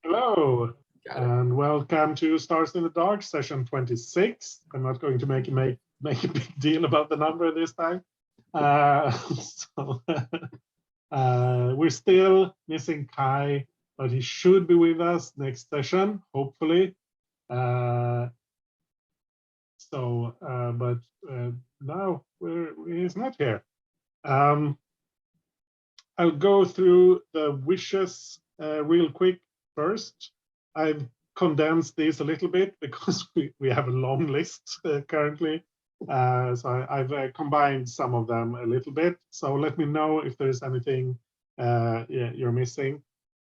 Hello, Got it. and welcome to Stars in the Dark session 26. I'm not going to make a big deal about the number this time. So we're still missing Kai, but he should be with us next session, hopefully. But now he's not here. I'll go through the wishes real quick first. I've condensed these a little bit because we have a long list currently. So I've combined some of them a little bit. So let me know if there's anything you're missing.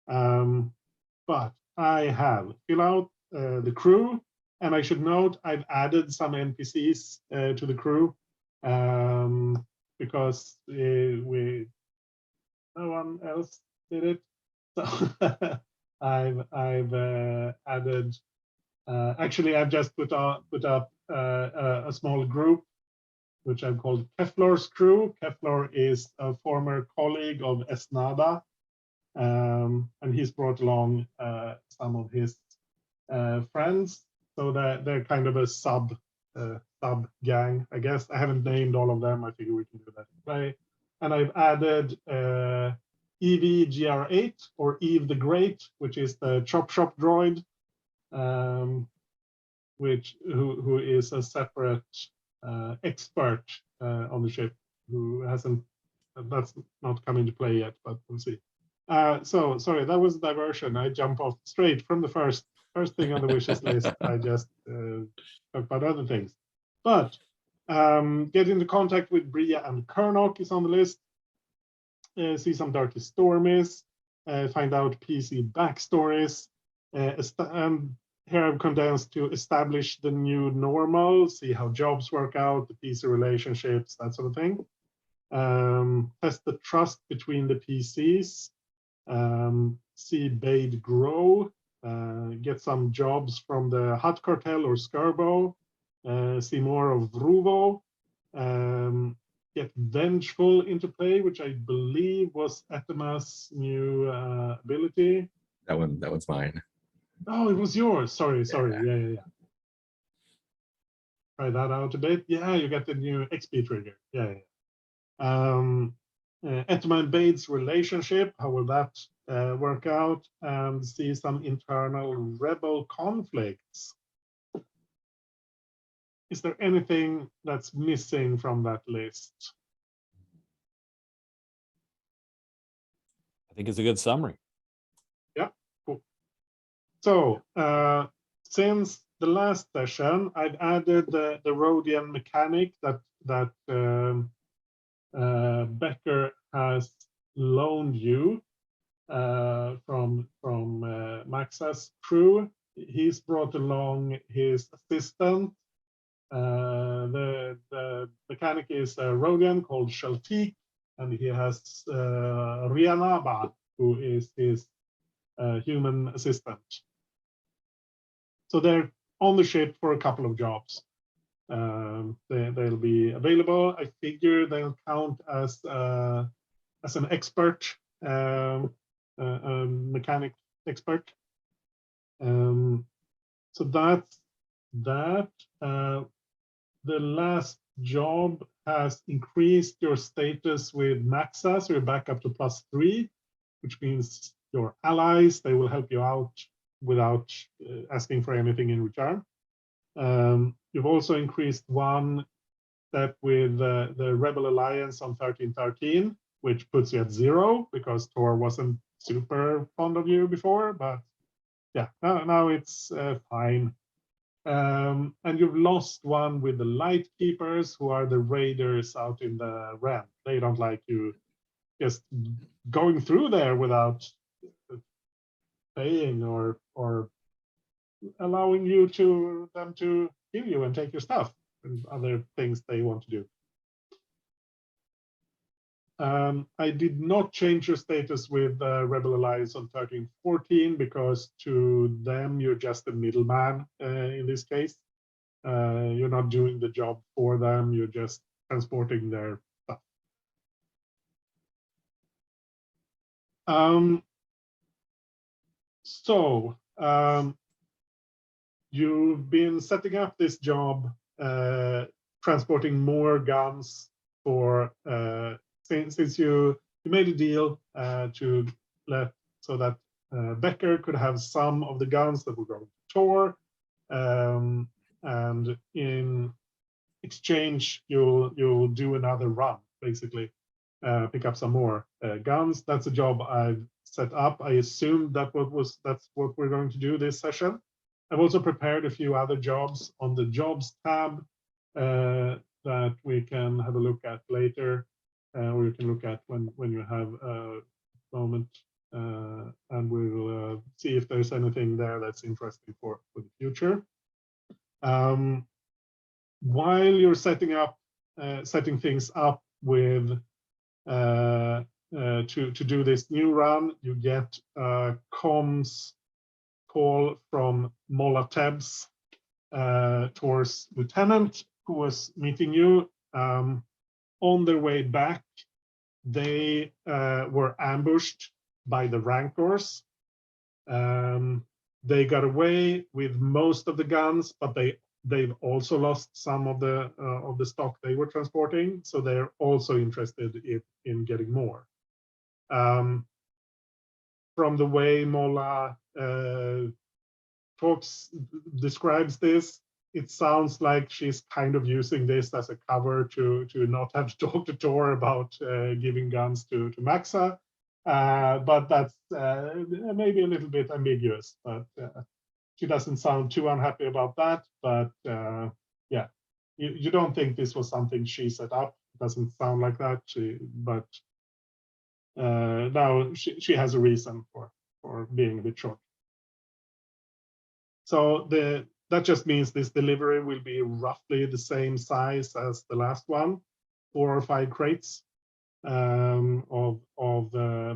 But I have fill out the crew, and I should note I've added some NPCs to the crew because no one else did it. So I've added. Actually, I've just put up a small group, which I've called Keflor's crew. Keflor is a former colleague of Esnada, and he's brought along some of his friends. So they're kind of a sub gang, I guess. I haven't named all of them. I figure we can do that today. And I've added EVGR8 or Eve the Great, which is the chop shop droid, who is a separate expert on the ship who hasn't. That's not come into play yet, but we'll see. So sorry, that was a diversion. I jump off straight from the first thing on the wishes list. I just talk about other things. But get into contact with Bria and Kernok is on the list. See some Darky Stormies. Find out PC backstories. And here I've condensed to establish the new normal, see how jobs work out, the PC relationships, that sort of thing. Test the trust between the PCs. See Bade grow, get some jobs from the Hut Cartel or Skirbo, see more of Ruvo, get Vengeful into play, which I believe was Etema's new ability. That one's mine. Oh, it was yours. Sorry. Yeah. Try that out a bit. Yeah, you get the new XP trigger. Yeah. Etema and Bade's relationship, how will that work out? And see some internal rebel conflicts. Is there anything that's missing from that list? I think it's a good summary. Yeah, cool. So since the last session, I've added the Rhodian mechanic that Becker has loaned you from Max's crew. He's brought along his assistant. The mechanic is a Rhodian called Shaltik, and he has Rianaba, who is his human assistant. So they're on the ship for a couple of jobs. They'll be available. I figure they'll count as an expert, mechanic expert. So that's that. The last job has increased your status with Maxa, so you're back up to +3, which means your allies, they will help you out without asking for anything in return. You've also increased one step with the Rebel Alliance on 1313, which puts you at 0 because Tor wasn't super fond of you before, but yeah, now it's fine. And you've lost one with the Light Keepers, who are the raiders out in the Ren. They don't like you just going through there without paying or allowing them to kill you and take your stuff and other things they want to do. I did not change your status with Rebel Alliance on 1314 because to them you're just a middleman in this case. You're not doing the job for them, you're just transporting their stuff. So you've been setting up this job, transporting more guns for since you made a deal to let so that Becker could have some of the guns that were going to Tor, and in exchange you'll do another run, basically pick up some more guns. That's a job I've set up. I assumed that's what we're going to do this session. I've also prepared a few other jobs on the jobs tab that we can have a look at later, or you can look at when you have a moment, and we'll see if there's anything there that's interesting for the future. While you're setting things up with to do this new run, you get a comms call from Mola Tebs towards Lieutenant, who was meeting you. On their way back, they were ambushed by the Rancors. They got away with most of the guns, but they've also lost some of the stock they were transporting, so they're also interested in getting more. From the way Mola describes this, it sounds like she's kind of using this as a cover to not have to talk to Tor about giving guns to Maxa, but that's maybe a little bit ambiguous, but she doesn't sound too unhappy about that. But yeah, you don't think this was something she set up. It doesn't sound like that. But now she has a reason for being a bit short. So that just means this delivery will be roughly the same size as the last one, 4 or 5 crates of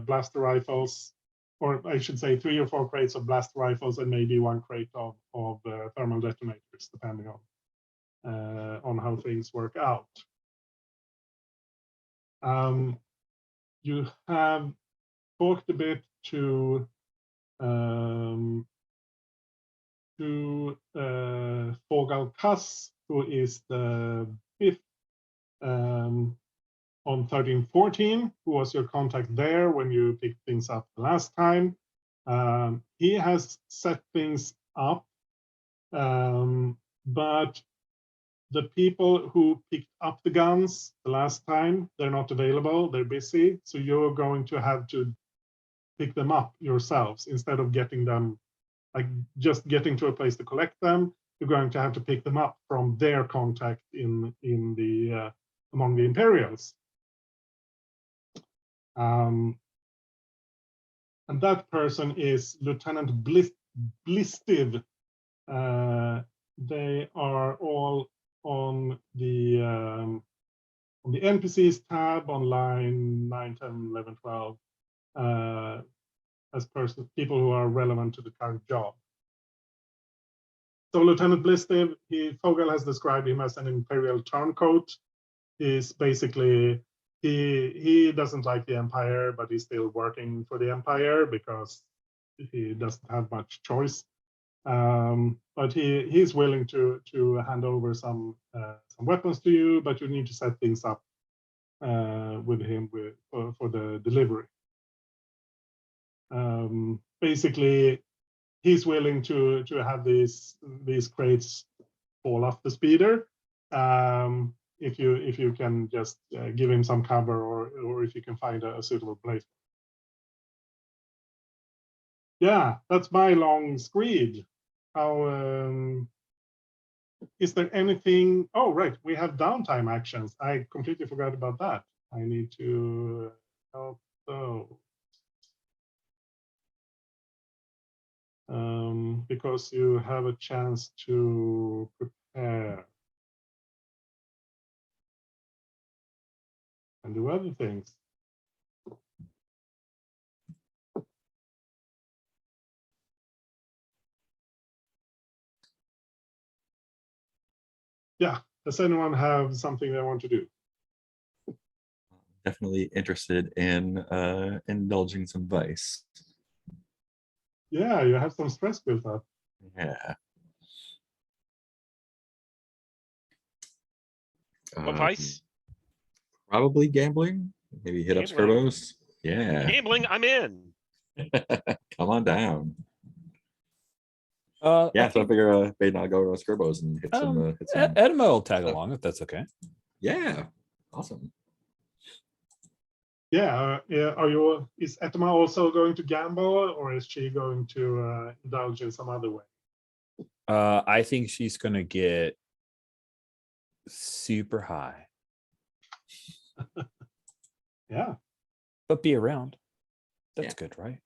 blaster rifles, or I should say 3 or 4 crates of blaster rifles, and maybe 1 crate of thermal detonators, depending on how things work out. You have talked a bit to Fogal Kass, who is the 5th on 1314, who was your contact there when you picked things up the last time. He has set things up, but the people who picked up the guns the last time, they're not available, they're busy, so you're going to have to pick them up yourselves instead of getting them, like just getting to a place to collect them. You're going to have to pick them up from their contact in the among the Imperials. And that person is Lieutenant Blistiv. They are all on the NPCs tab on line 9, 10, 11, 12 as people who are relevant to the current job. So Lieutenant Blistiv, Fogal has described him as an Imperial turncoat. He's basically, he doesn't like the Empire, but he's still working for the Empire because he doesn't have much choice. But he's willing to hand over some weapons to you, but you need to set things up with him for the delivery. Basically, he's willing to have these crates fall off the speeder if you can just give him some cover, or if you can find a suitable place. Yeah, that's my long screed. How is there anything? Oh, right, we have downtime actions. I completely forgot about that. I need to help those. Because you have a chance to prepare and do other things. Yeah, does anyone have something they want to do? Definitely interested in indulging some vice. Yeah, you have some stress built up. Yeah. What vice? Probably gambling. Maybe hit up Gambling. Scurbos. Yeah. Gambling, I'm in. Come on down. I Yeah, so I think, figure Bade and I'll go to Scurbos and hit some. Edma will tag stuff. along if that's okay. Yeah, awesome. Yeah, is Etma also going to gamble, or is she going to indulge in some other way? I think she's gonna get super high, Yeah. but be around. That's Yeah. good, right?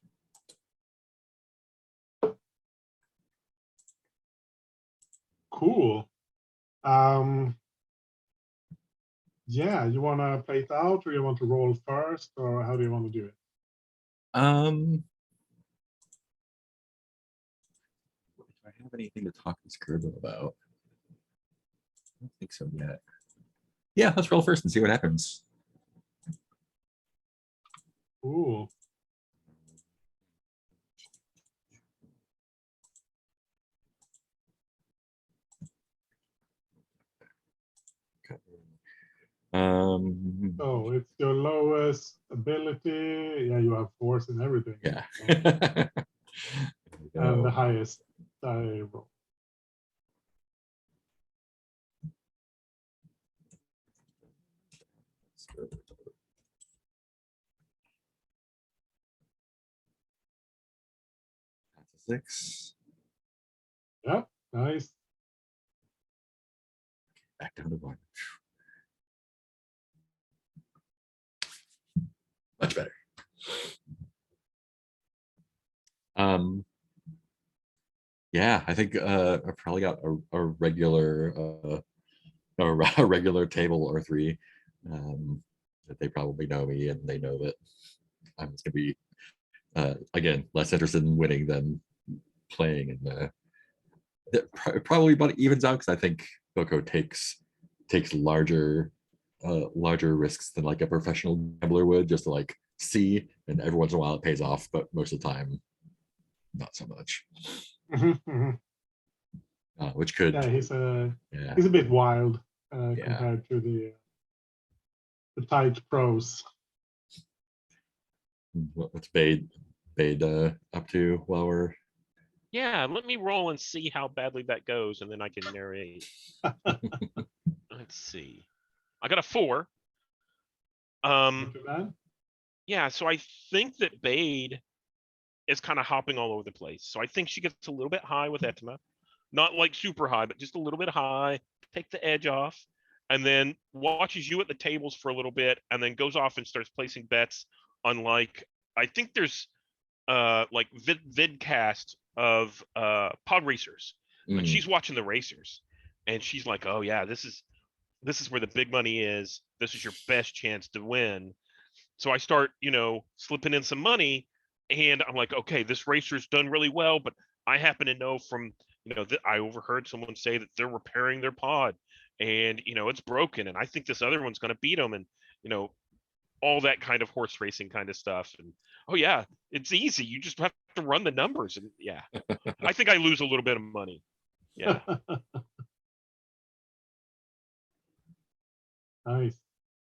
Cool. Yeah, you want to play it out, or you want to roll first, or how do you want to do it? Do I have anything to talk to Scurbos about? I don't think so yet. Yeah, let's roll first and see what happens. Cool. So it's your lowest ability. Yeah, you have force and everything. Yeah. And the highest die roll. That's a 6. Yeah, nice. Back down to 1. Much better. Yeah, I think I probably got a regular a regular table or 3 that they probably know me and they know that I'm just gonna be again less interested in winning than playing, and probably about evens out because I think Boko takes larger risks than like a professional gambler would, just to like see, and every once in a while it pays off, but most of the time not so much. Which could Yeah, he's a yeah bit wild Yeah. compared to the tight pros. What's Bade up to while we're Yeah, let me roll and see how badly that goes, and then I can narrate. Let's see. I got a 4. Not too bad. Yeah, so I think that Bade is kind of hopping all over the place. So I think she gets a little bit high with Etma. Not like super high, but just a little bit high, take the edge off, and then watches you at the tables for a little bit, and then goes off and starts placing bets on, like, I think there's like vidcast of pod racers. Like, she's watching the racers, and she's like, oh yeah, this is where the big money is. This is your best chance to win. So I start, slipping in some money, and I'm like, okay, this racer's done really well, but I happen to know from, that I overheard someone say that they're repairing their pod, and it's broken, and I think this other one's going to beat them, and all that kind of horse racing kind of stuff. And oh yeah, it's easy. You just have to run the numbers, and yeah, I think I lose a little bit of money. Yeah. Nice.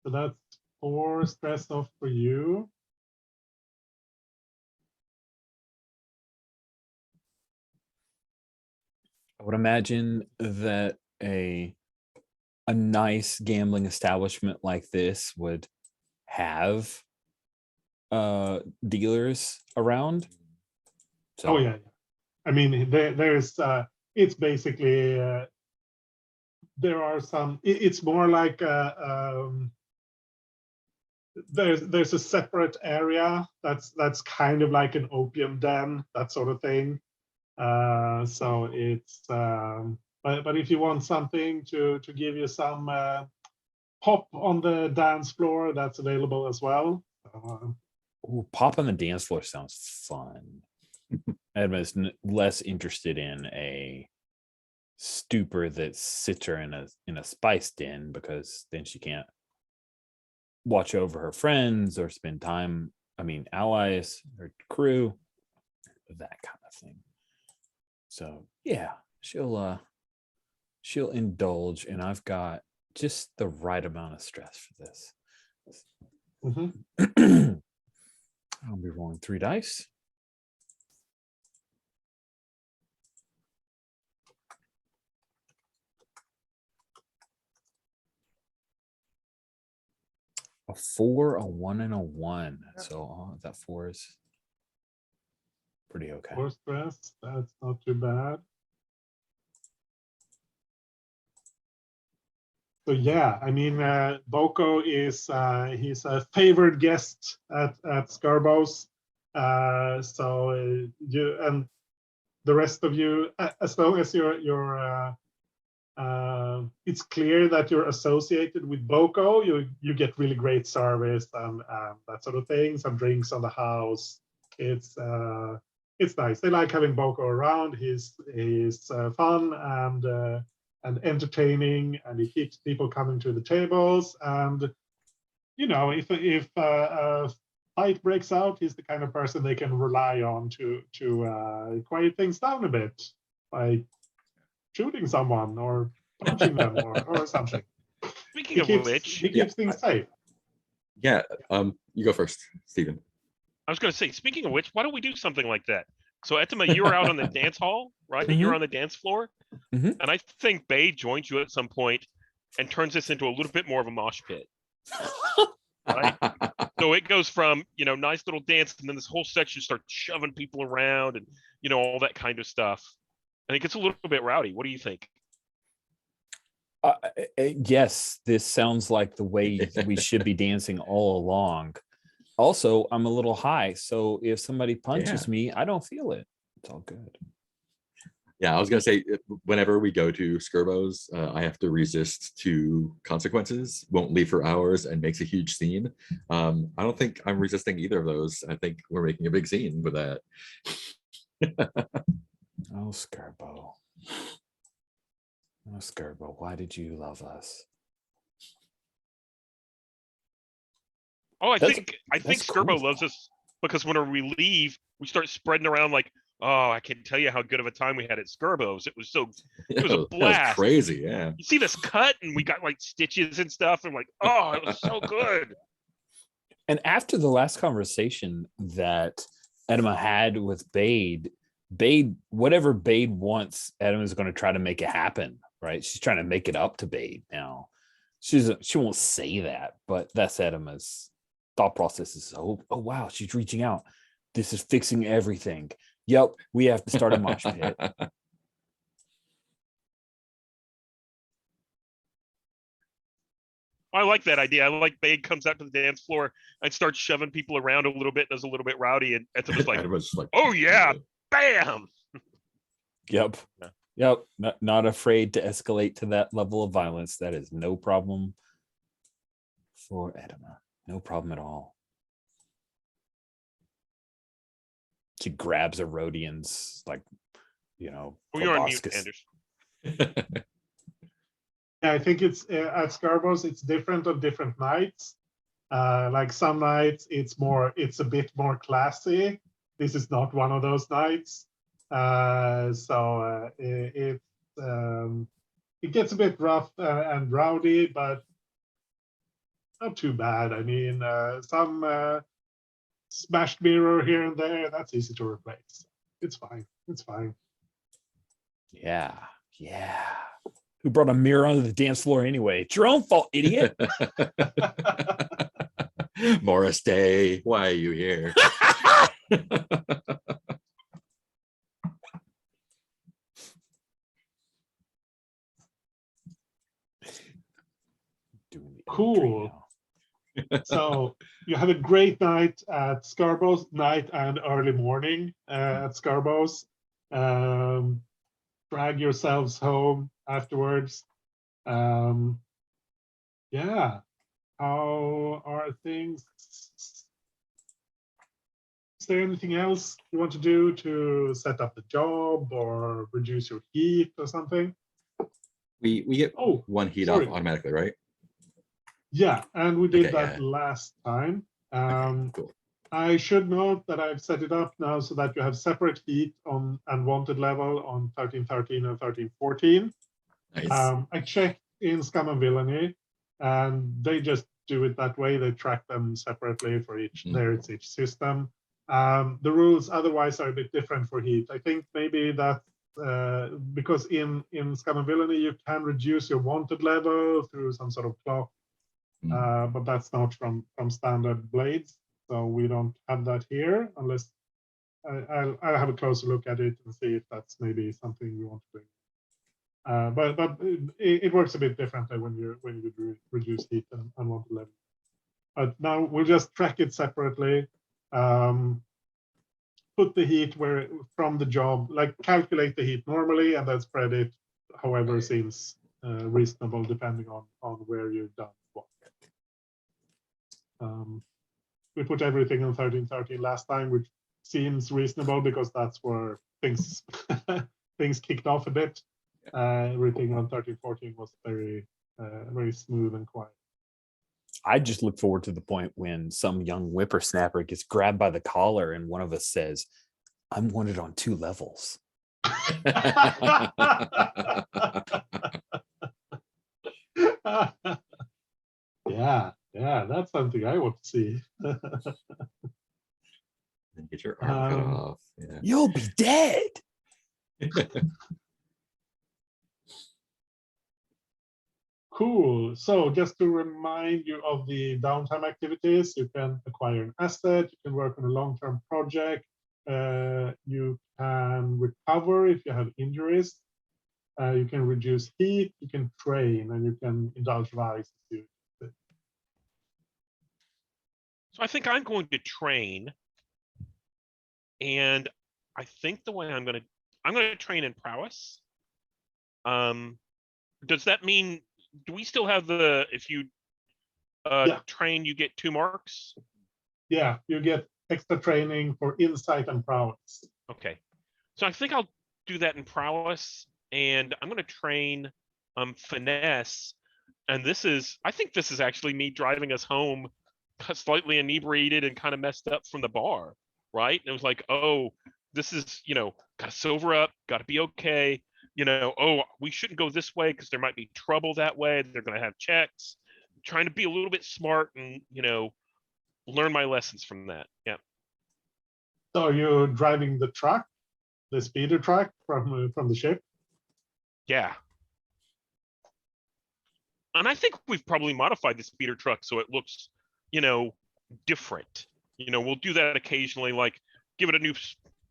So that's 4 stress off for you. I would imagine that a nice gambling establishment like this would have dealers around. So, Oh yeah. I mean, there's it's basically there are some. It's more like there's a separate area that's kind of like an opium den, that sort of thing. So it's but if you want something to give you some pop on the dance floor, that's available as well. ooh, pop on the dance floor sounds fun. Edma's less interested in a stupor that sits her in a spice den, because then she can't watch over her friends or spend time, allies or crew. that kind of thing. So yeah, she'll indulge, and I've got just the right amount of stress for this. Mhm. I'll be rolling 3 dice. A 4, a 1, and a 1. So that 4 is pretty okay. 4 stress, that's not too bad. So yeah, I mean, Boko is he's a favored guest at Scarbo's. So you and the rest of you, as long as it's clear that you're associated with Boko, you get really great service and that sort of thing. Some drinks on the house. It's nice. They like having Boko around. He's fun and entertaining, and he keeps people coming to the tables. And you know, if a fight breaks out, he's the kind of person they can rely on to quiet things down a bit, like shooting someone or punching them or something. Speaking of which, he keeps things safe. Yeah, you go first, Stephen. I was going to say, speaking of which, why don't we do something like that? So Ettima, you were out on the dance hall, right? Mhm. You're on the dance floor. Mhm. And I think Bay joins you at some point and turns this into a little bit more of a mosh pit. Right. So it goes from, you know, nice little dance, and then this whole section starts shoving people around and, you know, all that kind of stuff. And it gets a little bit rowdy. What do you think? Yes, this sounds like the way we should be dancing all along. Also, I'm a little high, so if somebody punches me, I don't feel it. It's all good. Yeah, I was gonna say, whenever we go to Scarbo's, I have to resist 2 consequences, won't leave for hours, and makes a huge scene. I don't think I'm resisting either of those. I think we're making a big scene with that. Oh, Scarbo. Oh, Scarbo, why did you love us? Oh, I That's- think that's cool Skirbo as loves well. us because when we leave, we start spreading around like, oh, I can tell you how good of a time we had at Skirbo's. It was a That was blast. crazy, yeah. You see this cut, and we got like stitches and stuff, and like, oh, it was so good. And after the last conversation that Edema had with Bade, whatever Bade wants, Edema is going to try to make it happen, right? She's trying to make it up to Bade now. She won't say that, but that's Edema's thought process is, oh wow, she's reaching out. This is fixing everything. Yep, we have to start a mosh pit. I like that idea. I like Bade comes out to the dance floor and starts shoving people around a little bit, does a little bit rowdy, and Etama's like, Everyone's just like, oh yeah, bam. Yep. Yeah. Yep. Not afraid to escalate to that level of violence. That is no problem for Edema. No problem at all. She grabs a Rhodian's, like, you know, Oh, you're on mute, proboscis. Anders. Yeah, I think it's at Scarbo's, it's different on different nights. Like some nights it's a bit more classy. This is not one of those nights. So it gets a bit rough and rowdy, but not too bad. I mean, some smashed mirror here and there, that's easy to replace. It's fine. It's fine. Yeah. Yeah. Who brought a mirror onto the dance floor anyway? It's your own fault, idiot. Morris Day, why are you here? Cool. So you have a great night at Scarbo's, night and early morning at Scarbo's. Drag yourselves home afterwards. Yeah. How are things? Is there anything else you want to do to set up the job or reduce your heat or something? We get Oh, 1 heat sorry. off automatically, right? Yeah, and we did Okay, that yeah. last time. Cool. I should note that I've set it up now so that you have separate heat on and wanted level on 1313 and 1314. Nice. I checked in Scum and Villainy, and they just do it that way. They track them separately for each. There it's each system. The rules otherwise are a bit different for heat. I think maybe that because in Scum and Villainy you can reduce your wanted level through some sort of clock, but that's not from standard blades. So we don't have that here unless I'll have a closer look at it and see if that's maybe something we want to bring. But it works a bit differently when you reduce heat and unwanted level. But now we'll just track it separately. Put the heat where from the job, like calculate the heat normally, and then spread it however seems reasonable depending on where you've done what. We put everything on 1313 last time, which seems reasonable because that's where things things kicked off a bit. Everything on 1314 was very smooth and quiet. I just look forward to the point when some young whippersnapper gets grabbed by the collar and one of us says, "I'm wanted on 2 levels." Yeah, that's something I want to see. And get your arm cut off. Yeah. You'll be dead. Cool. So just to remind you of the downtime activities, you can acquire an asset, you can work on a long-term project, you can recover if you have injuries, you can reduce heat, you can train, and you can indulge vice. So I think I'm going to train, and I think the way I'm going to train in prowess. Does that mean, do we still have the, if you train, you get 2 marks? Yeah, you get extra training for insight and prowess. Okay, so I think I'll do that in prowess, and I'm going to train finesse. And I think this is actually me driving us home slightly inebriated and kind of messed up from the bar, right? And it was like, oh, this is, gotta sober up, gotta be okay. Oh, we shouldn't go this way because there might be trouble that way. They're going to have checks. Trying to be a little bit smart and, learn my lessons from that. Yeah. So you're driving the truck, the speeder truck from the ship? Yeah. And I think we've probably modified the speeder truck so it looks, different. We'll do that occasionally, like give it a new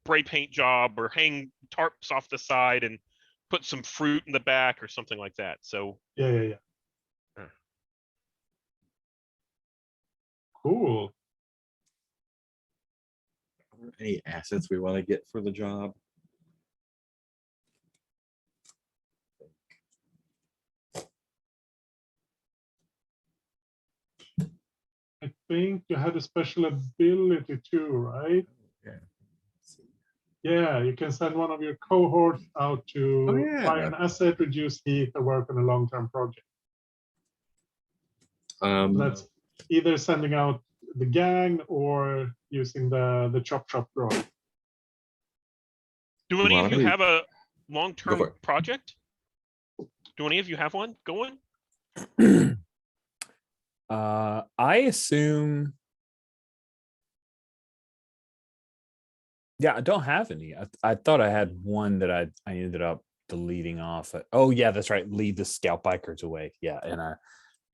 spray paint job or hang tarps off the side and put some fruit in the back or something like that. So yeah. Cool. Are there any assets we want to get for the job? I think you had a special ability too, right? Yeah. Yeah, you can send one of your cohorts out to acquire an asset, reduce heat, or work on a long-term project. That's either sending out the gang or using the chop droid. Do any of you have a long-term project? Do any of you have one going? I assume. Yeah, I don't have any. I thought I had one that I ended up deleting off. Oh yeah, that's right. Lead the scout bikers away. Yeah,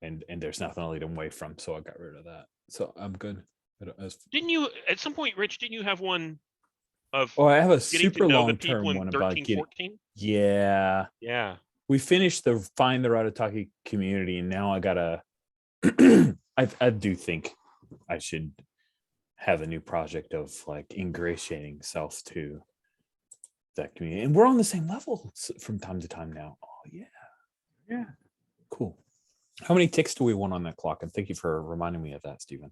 and there's nothing to lead them away from, so I got rid of that. So I'm good. Didn't you at some point, Rich? Didn't you have one of? Oh, I have a getting super to know long the people term in one about 13, getting. 14? Yeah. Yeah. We finished the Find the Ratataki community, and now I gotta. I do think I should have a new project of like ingratiating self to that community, and we're on the same level from time to time now. Oh yeah, cool. How many ticks do we want on that clock? And thank you for reminding me of that, Stephen.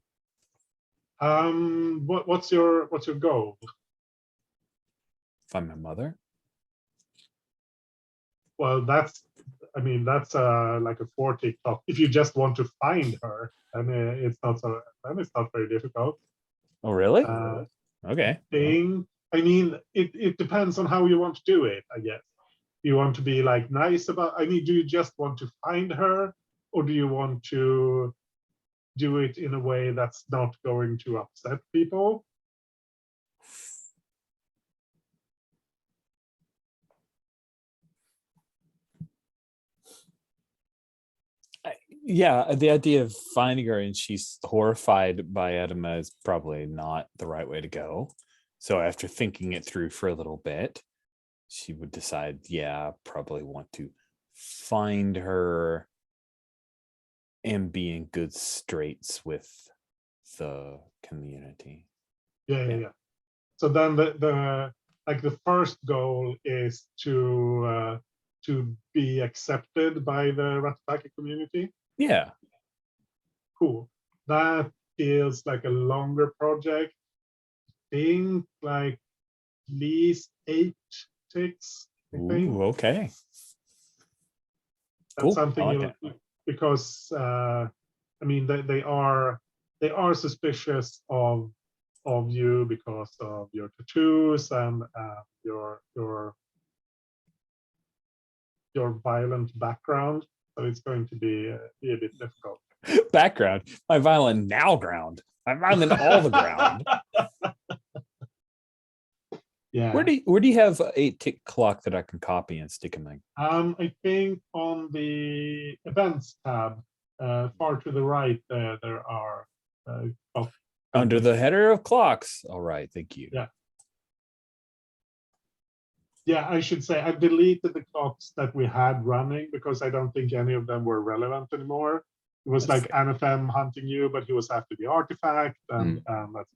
What's your goal? Find my mother. Well, that's like a 4-tick clock. If you just want to find her, it's not very difficult. Oh, really? Uh, Okay. thing. I mean, it depends on how you want to do it, I guess. You want to be like nice about, I mean, do you just want to find her, or do you want to do it in a way that's not going to upset people? Yeah, the idea of finding her and she's horrified by Edema is probably not the right way to go. So after thinking it through for a little bit, she would decide, yeah, probably want to find her and be in good straits with the community. Yeah. So then the first goal is to be accepted by the Ratapaki community. Yeah. Cool. That feels like a longer project. I think like at least 8 ticks, I think. Ooh, okay. That's Cool. I something like you'll, because I mean they are suspicious of you because of your tattoos and your violent background. So it's going to be a bit difficult. Background. My violent now ground. I'm violent all the ground. Yeah. Where do you have a tick clock that I can copy and stick in my? I think on the events tab, far to the right, there are Under the header of clocks. All right, thank you. Yeah. Yeah, I should say I deleted the clocks that we had running because I don't think any of them were relevant anymore. It was That's like Anathem hunting you, but he was after the artifact, and that's.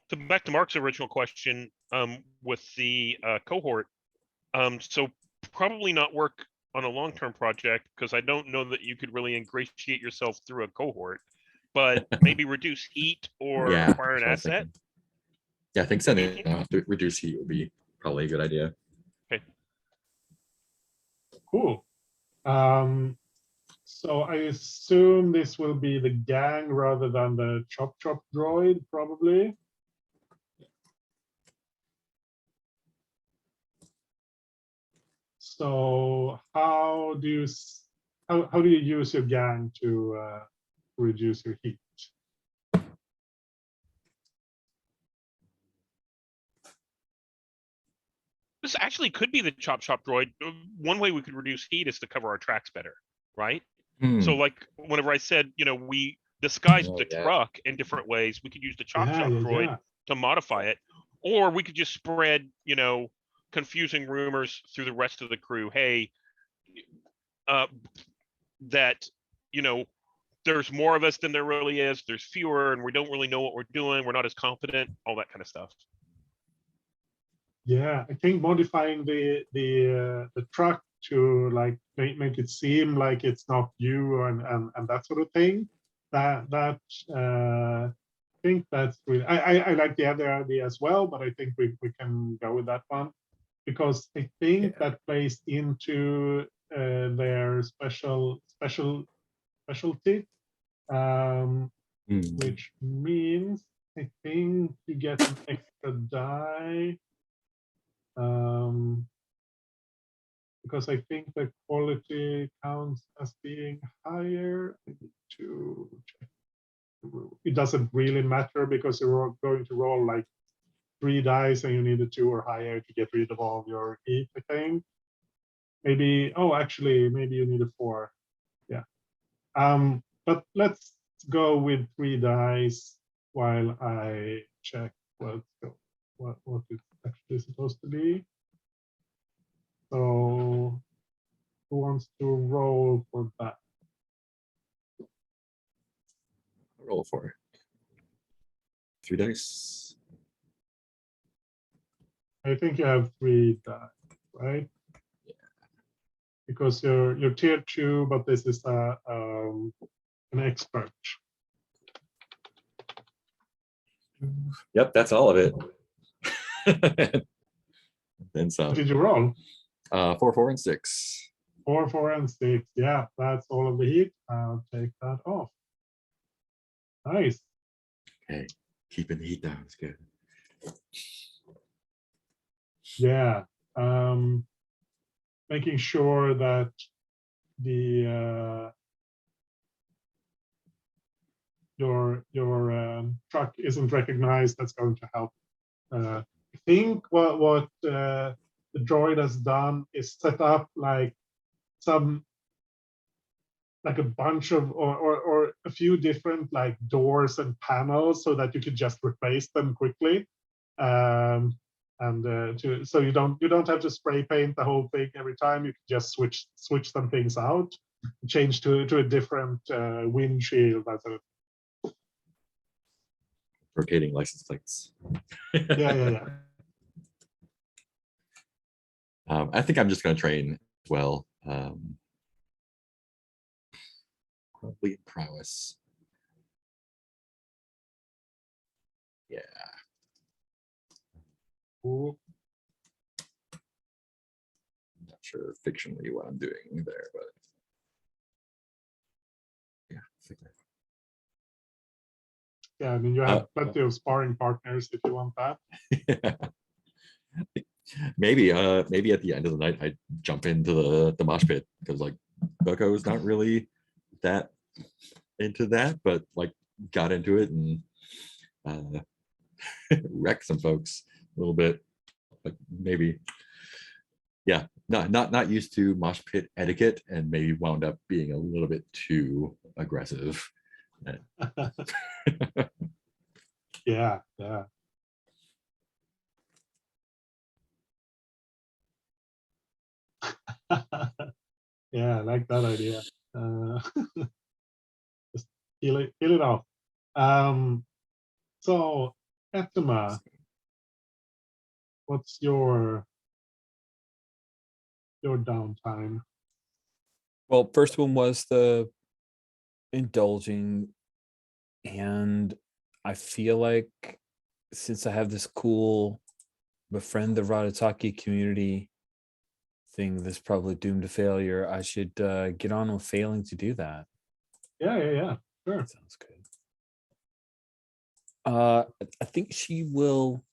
So back to Mark's original question, with the cohort. So probably not work on a long-term project because I don't know that you could really ingratiate yourself through a cohort, but maybe reduce heat or Yeah, acquire an that's what I was asset. thinking. Yeah, I think sending off to reduce heat would be probably a good idea. Cool. So I assume this will be the gang rather than the chop droid, probably. So how do you how do you use your gang to reduce your heat? This actually could be the chop droid. One way we could reduce heat is to cover our tracks better, right? So like whenever I said, we disguised Oh, the yeah. truck in different ways, we could use the chop Yeah. droid to modify it, or we could just spread, confusing rumors through the rest of the crew. Hey, that, there's more of us than there really is. There's fewer, and we don't really know what we're doing. We're not as confident, all that kind of stuff. Yeah, I think modifying the truck to like make it seem like it's not you and that sort of thing. That I think that's really I like the other idea as well, but I think we can go with that one because I think that plays into their specialty, which means I think you get an extra die. Because I think the quality counts as being higher. I need to check. It doesn't really matter because you're going to roll like 3 dice and you need a 2 or higher to get rid of all your heat, I think. Maybe, actually, maybe you need a 4. Yeah. But let's go with 3 dice while I check what it's actually supposed to be. So who wants to roll for that? Roll for it. 3 dice. I think you have 3 dice, right? Yeah. Because you're tier 2, but this is an expert. Yep, that's all of it. Then some. What did you roll? 4, 4, and 6. 4, 4, and 6. Yeah, that's all of the heat. I'll take that off. Nice. Okay, keeping the heat down is good. Yeah. Making sure that the your truck isn't recognized, that's going to help. I think what the droid has done is set up like a bunch of or a few different like doors and panels so that you could just replace them quickly. So you don't have to spray paint the whole thing every time. You can just switch some things out, change to a different windshield. Rotating license plates. Yeah. I think I'm just going to train as well. Probably prowess. Yeah. Ooh. I'm not sure fictionally what I'm doing there, but yeah. I think Yeah, I mean, you have plenty of sparring partners if you want that. maybe at the end of the night I jump into the mosh pit because like Boko is not really that into that, but like got into it and wrecked some folks a little bit. Like maybe, yeah, not used to mosh pit etiquette and maybe wound up being a little bit too aggressive. Yeah. Yeah, I like that idea. Just peel it off. So, Etema, what's your downtime? Well, first one was the indulging, and I feel like since I have this cool befriend the Ratataki community thing that's probably doomed to failure, I should get on with failing to do that. Yeah. Sure. That sounds good. I think she will,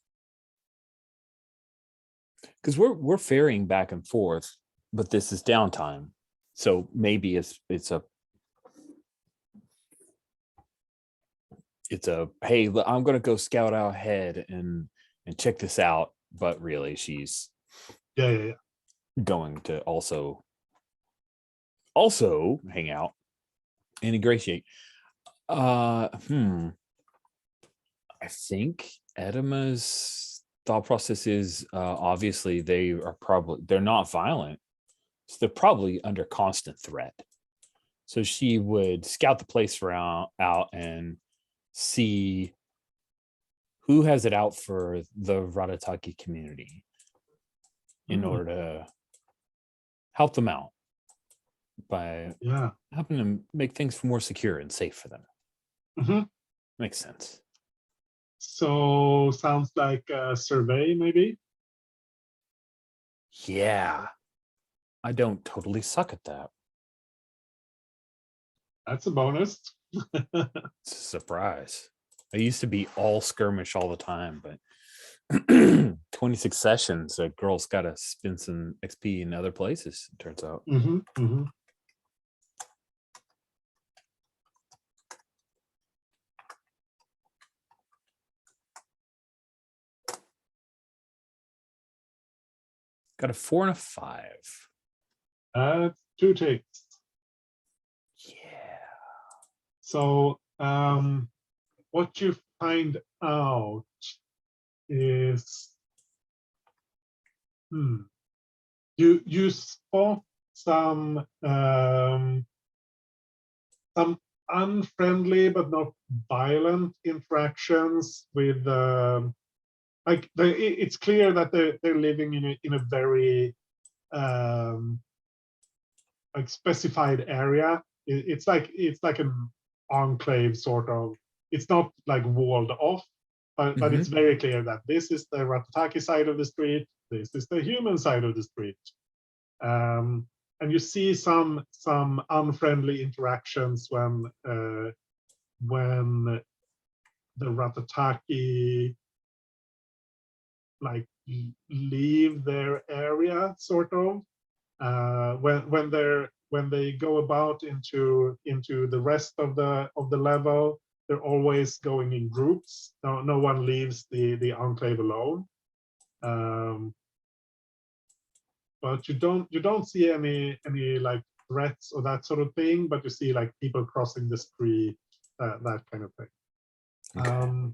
because we're ferrying back and forth, but this is downtime, so maybe it's a hey, I'm gonna go scout out ahead and check this out, but really she's Yeah. going to also hang out and ingratiate. I think Etema's thought process is obviously they're not violent, so they're probably under constant threat. So she would scout the place out and see who has it out for the Ratataki community in order to help them out by helping them make things more secure and safe for them. Makes sense. So sounds like a survey, maybe. Yeah, I don't totally suck at that. That's a bonus. It's a surprise. I used to be all skirmish all the time, but 26 sessions, a girl's got to spend some XP in other places, it turns out. Got a 4 and a 5. 2 ticks. Yeah. So what you find out is you spot some unfriendly but not violent interactions with it's clear that they're living in a very like specified area. It's like an enclave sort of. It's not like walled off, but it's very clear that this is the Ratataki side of the street. This is the human side of the street. and you see some unfriendly interactions when the Ratataki like leave their area, sort of. When they go about into the rest of the level, they're always going in groups. No one leaves the enclave alone. But you don't see any like threats or that sort of thing. But you see like people crossing the street, that kind of thing. Okay.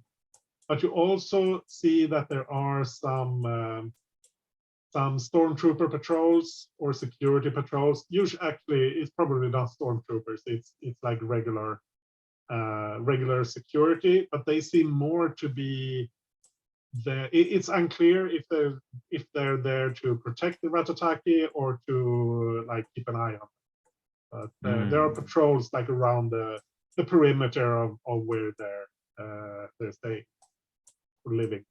But you also see that there are some stormtrooper patrols or security patrols. Usually, actually, it's probably not stormtroopers. It's like regular security, but they seem more to be there. It's unclear if they're there to protect the Ratataki or to like keep an eye on them. But there are patrols like around the perimeter of where they're staying or living.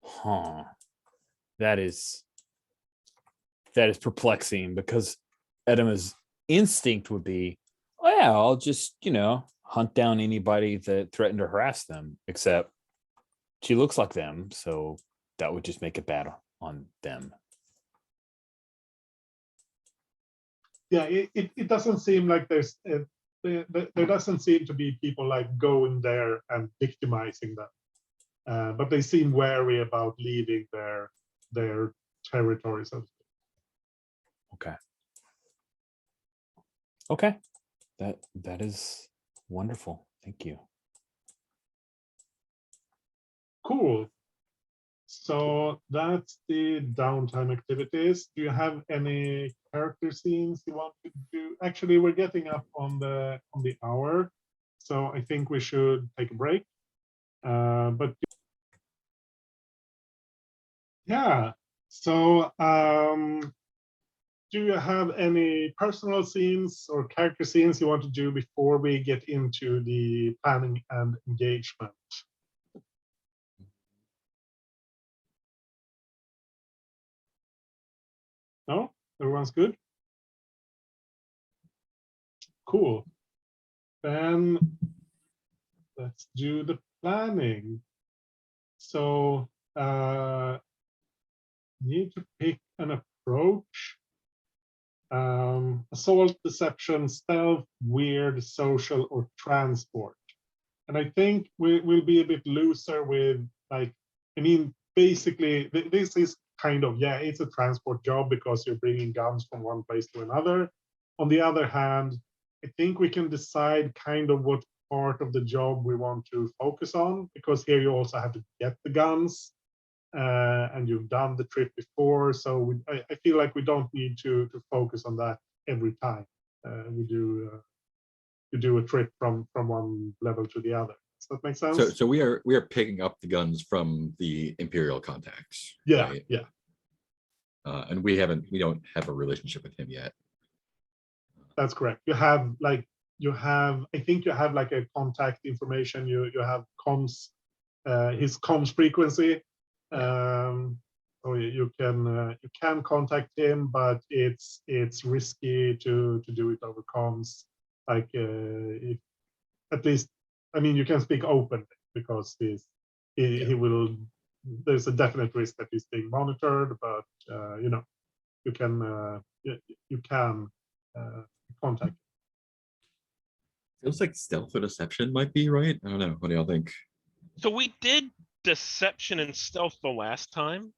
Huh. That is perplexing, because Edema's instinct would be, oh yeah, I'll just, hunt down anybody that threatened to harass them, except she looks like them, so that would just make it bad on them. Yeah, it doesn't seem like there doesn't seem to be people like going there and victimizing them. But they seem wary about leaving their territories. Okay. That is wonderful. Thank you. Cool. So that's the downtime activities. Do you have any character scenes you want to do? Actually, we're getting up on the hour, so I think we should take a break. But yeah, so do you have any personal scenes or character scenes you want to do before we get into the planning and engagement? No? Everyone's good? Cool. Then let's do the planning. So need to pick an approach. Assault, deception, stealth, weird, social, or transport. And I think we'll be a bit looser with, like, I mean, basically, this is kind of, yeah, it's a transport job because you're bringing guns from one place to another. On the other hand, I think we can decide kind of what part of the job we want to focus on, because here you also have to get the guns. And you've done the trip before, so I feel like we don't need to focus on that every time we do a trip from one level to the other. Does that make sense? So we are picking up the guns from the Imperial contacts. Yeah, right? yeah. And we don't have a relationship with him yet. That's correct. I think you have like a contact information. You have comms, his comms frequency. So you can contact him, but it's risky to do it over comms. Like if, at least, I mean, you can speak openly because he will. There's a definite risk that he's being monitored, but you can contact. Feels like stealth or deception might be right. I don't know. What do y'all think? So we did deception and stealth the last time.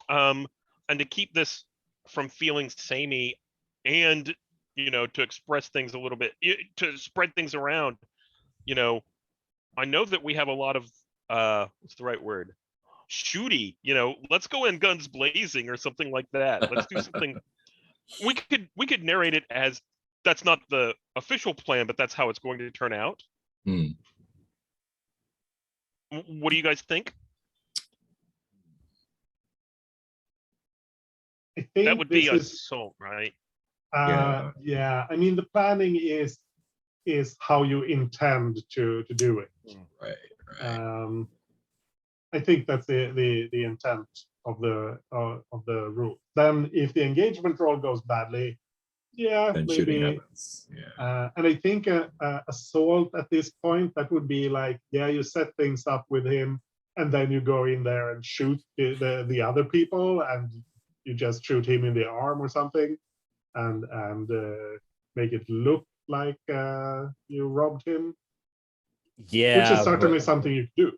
And to keep this from feeling samey and, to express things a little bit, to spread things around, I know that we have a lot of, what's the right word? Shooty, let's go in guns blazing or something like that. Let's do something. We could narrate it as that's not the official plan, but that's how it's going to turn out. What do you guys think? I think that would be assault, right? Yeah. I mean, the planning is how you intend to do it. Right. I think that's the intent. of the rule. Then if the engagement roll goes badly, yeah, Then shooting maybe. happens. Yeah. And I think assault at this point, that would be like, yeah, you set things up with him, and then you go in there and shoot the other people, and you just shoot him in the arm or something, and make it look like you robbed him, Yeah, which is certainly but- something you can do.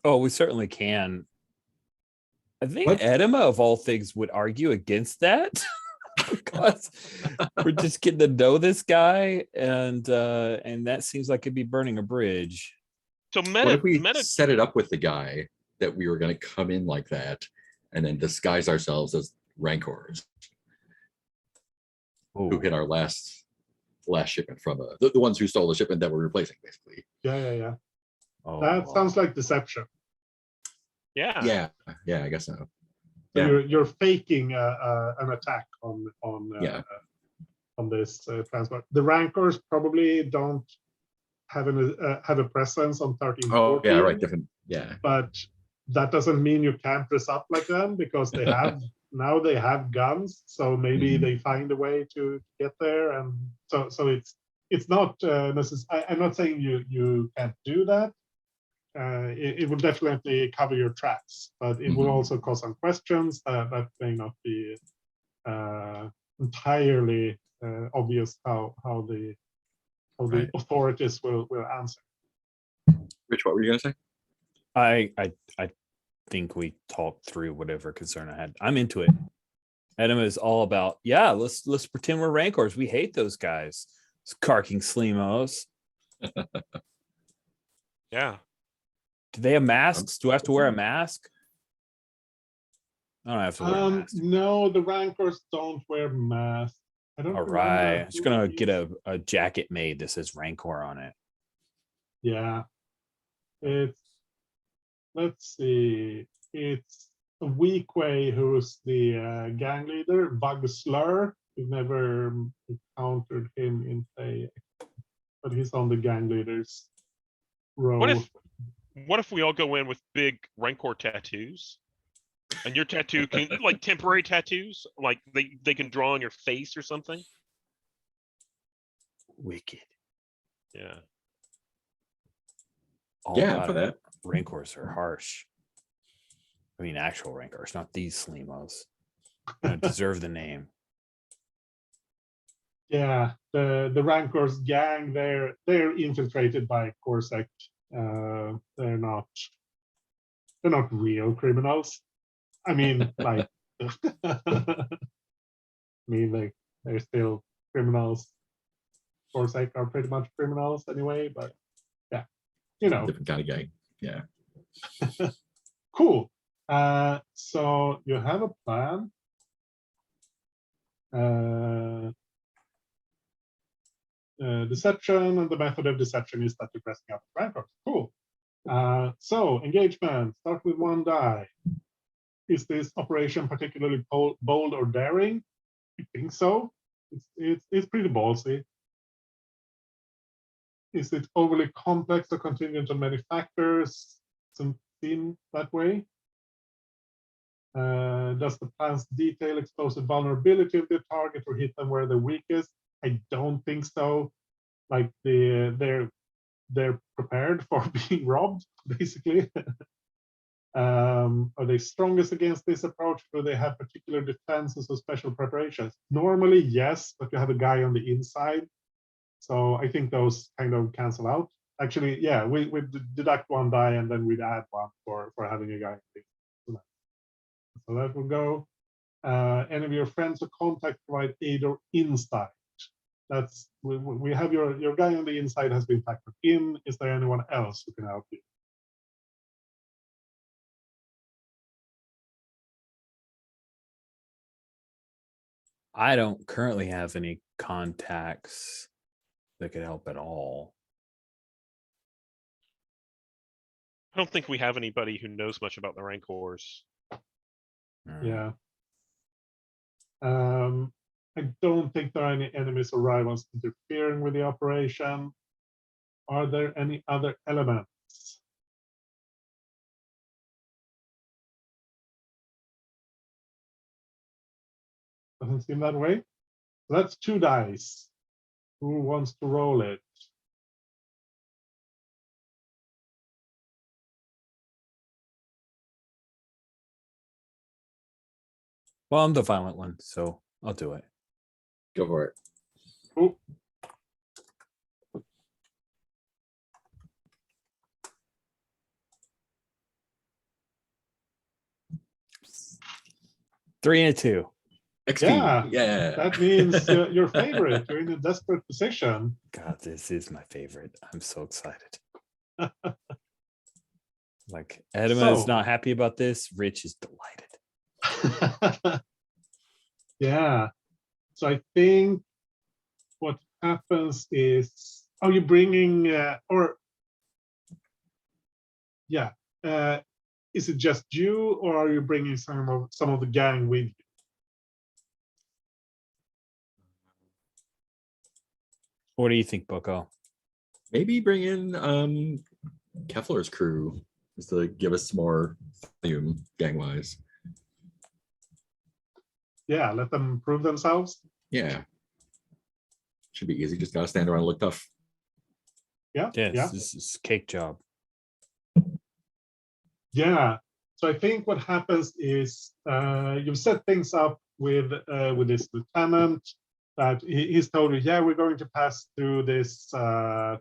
Oh, we certainly can. I think What? Edema of all things would argue against that. Because we're just getting to know this guy, and that seems like it'd be burning a bridge. So What meta if we meta set it up with the guy that we were going to come in like that, and then disguise ourselves as rancors who Ooh. hit our last shipment from the ones who stole the shipment that we're replacing, basically. Yeah. Oh, That sounds like deception. yeah. Yeah, I guess so. So Yeah. you're faking an attack on Yeah. on this transport. The rancors probably don't have a presence on 13, Oh, 14, yeah, right. Different. Yeah. but that doesn't mean you can't dress up like them, because they have now they have guns, so maybe Mhm. they find a way to get there, and so it's not necessary. I'm not saying you can't do that. It would definitely cover your tracks, but it will Mhm. also cause some questions that may not be entirely obvious how the Right. authorities will answer. Rich, what were you going to say? I think we talked through whatever concern I had. I'm into it. Edema is all about, yeah, let's pretend we're rancors. We hate those guys. It's carking Sleemos. Yeah. Do they have masks? Do I have to wear a mask? I don't have to wear a mask. No, the rancors don't wear masks. I don't All remember right. I'm just who gonna is- get a jacket made that says Rancor on it. Yeah, let's see. It's Weequay who's the gang leader. Bug Slur. We've never encountered him in play, but he's on the gang leaders row. What if we all go in with big rancor tattoos? And your tattoo can like temporary tattoos, like they can draw on your face or something. Wicked. Yeah. All Yeah, about for it. that. Rancors are harsh. I mean, actual rancors, not these Sleemos. They don't deserve the name. Yeah, the Rancors gang, they're infiltrated by Corsac. They're not real criminals. I mean, like, I mean, they're still criminals. Corsac are pretty much criminals anyway, but yeah, Different kind of gang. Yeah. cool. So you have a plan. Deception, and the method of deception is that you're dressing up as rancors. Cool. So engagement, start with 1 die. Is this operation particularly bold or daring? I think so. It's pretty ballsy. Is it overly complex or contingent on many factors? Doesn't seem that way. Does the plan's detail expose the vulnerability of the target or hit them where they're weakest? I don't think so. Like they're prepared for being robbed, basically. Are they strongest against this approach? Do they have particular defenses or special preparations? Normally, yes, but you have a guy on the inside. So I think those kind of cancel out. Actually, yeah, we deduct 1 die and then we'd add 1 for having a guy. So that will go. Any of your friends or contacts provide aid or insight. That's we have your guy on the inside has been factored in. Is there anyone else who can help you? I don't currently have any contacts that could help at all. I don't think we have anybody who knows much about the rancors. Yeah. I don't think there are any enemies or rivals interfering with the operation. Are there any other elements? Doesn't seem that way. So that's 2 dice. Who wants to roll it? Well, I'm the violent one, so I'll do it. Go for it. Oh, 3 and a 2. XP. Yeah, Yeah. that means your favorite. You're in a desperate position. God, this is my favorite. I'm so excited. Like, Edema is So- not happy about this. Rich is delighted. Yeah. So I think what happens is, are you bringing yeah, is it just you, or are you bringing some of the gang with you? What do you think, Boko? Maybe bring in Kefler's crew just to give us some more volume gang wise. Yeah, let them prove themselves. Yeah. Should be easy. Just gotta stand around and look tough. Yeah, Yes, yeah, this is cake job. yeah. So I think what happens is you've set things up with this lieutenant that he's told you, yeah, we're going to pass through this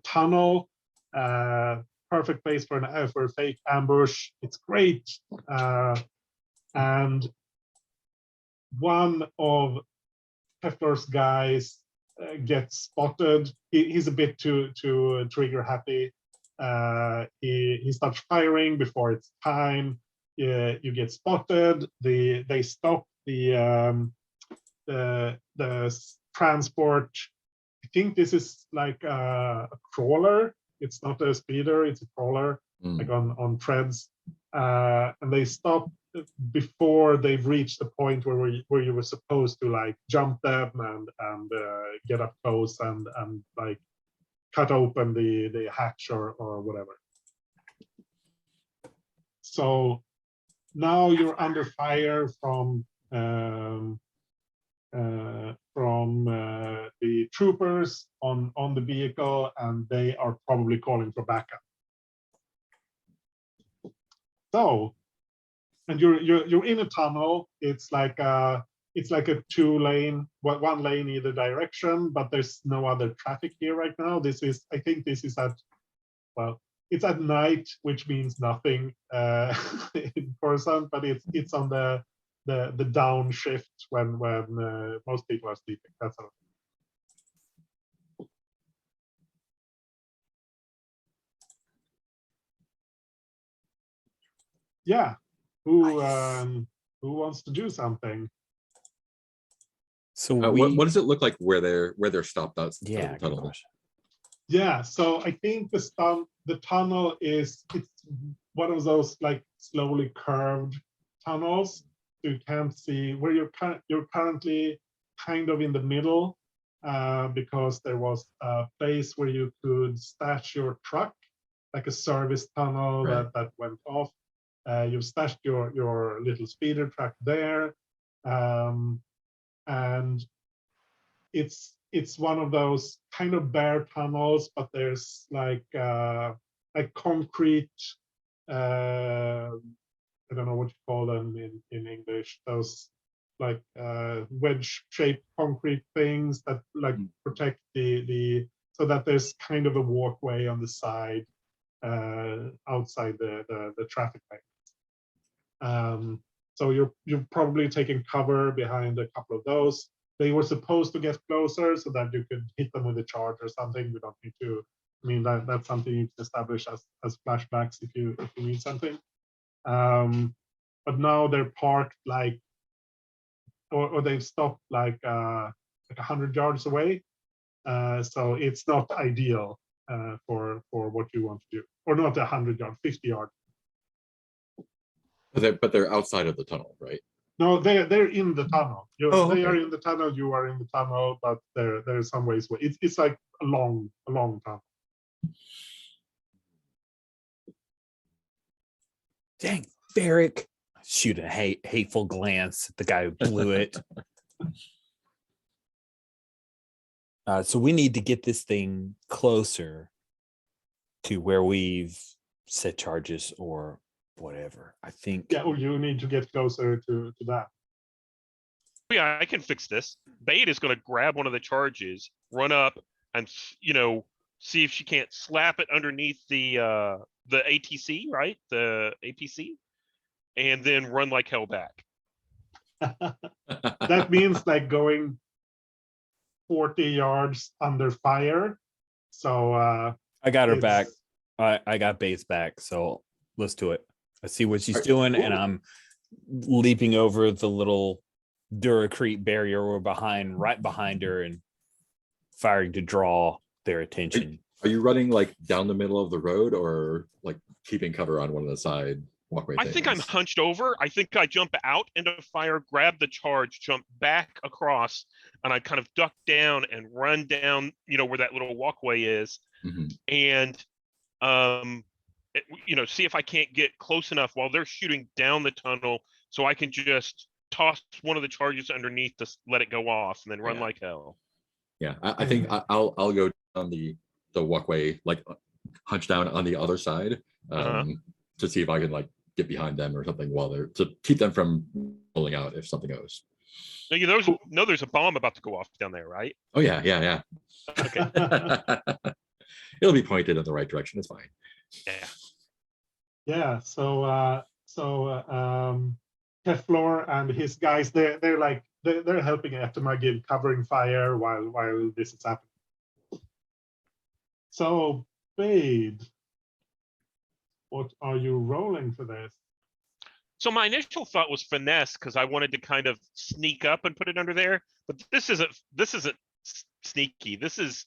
tunnel. Perfect place for a fake ambush. It's great. And one of Hefler's guys gets spotted. He's a bit too trigger happy. He starts firing before it's time. You get spotted. They stop the transport. I think this is like a crawler. It's not a speeder. It's a crawler, like on treads. And they stop before they've reached the point where you were supposed to like jump them and get up close and like cut open the hatch or whatever. So now you're under fire from the troopers on the vehicle, and they are probably calling for backup. So, and you're in a tunnel. It's like a 2-lane, one lane either direction, but there's no other traffic here right now. I think this is well, it's at night, which means nothing in person, but it's on the down shift when most people are sleeping. That's all. Yeah. Who wants to do something? So What does it look like where they're stopped out? yeah, the good tunnel? question. Yeah, so I think the tunnel it's one of those like slowly curved tunnels. So you can't see where you're currently kind of in the middle, because there was a place where you could stash your truck, like a service tunnel Right. that went off. You've stashed your little speeder truck there, and it's one of those kind of bare tunnels, but there's like concrete. I don't know what you call them in English. Those like wedge-shaped concrete things that like protect the so that there's kind of a walkway on the side outside the traffic lane. So you're probably taking cover behind a couple of those. They were supposed to get closer so that you could hit them with a charge or something. We don't need to. I mean, that's something you can establish as flashbacks if you need something. But now they're parked like, or they've stopped like 100 yards away. So it's not ideal for what you want to do, or not 100 yards, 50 yards. But they're outside of the tunnel, right? No, they're in the tunnel. They okay. are in the tunnel. You are in the tunnel, but there's some ways away. It's like a long tunnel. Dang, Barrick. Shoot a hateful glance at the guy who blew it. So we need to get this thing closer to where we've set charges or whatever. I think. Yeah, or you need to get closer to that. Yeah, I can fix this. Bait is going to grab one of the charges, run up, and see if she can't slap it underneath the ATC, right? The APC, and then run like hell back. That means like going 40 yards under fire. So I got her back. it's- I got Bait's back. So let's do it. I see what she's Alright, doing, and cool. I'm leaping over the little Duracrete barrier we're right behind her, and firing to draw their attention. Are you running like down the middle of the road or like keeping cover on one of the side walkway I think I'm things? hunched over. I think I jump out into fire, grab the charge, jump back across, and I kind of duck down and run down, where that little walkway is, Mhm. and see if I can't get close enough while they're shooting down the tunnel, so I can just toss one of the charges underneath to let it go off, and then run Yeah. like hell. Yeah, I think I'll go down the walkway, like hunch down on the other side, to see if I can like get behind them or something while they're to keep them from pulling out if something goes. No, there's a bomb about to go off down there, right? Oh yeah, yeah, Okay. yeah. It'll be pointed in the right direction. It's fine. Yeah. Yeah, so Teflor and his guys, they're helping Etema give covering fire while this is happening. So Bade, what are you rolling for this? So my initial thought was finesse because I wanted to kind of sneak up and put it under there, but this isn't sneaky. This is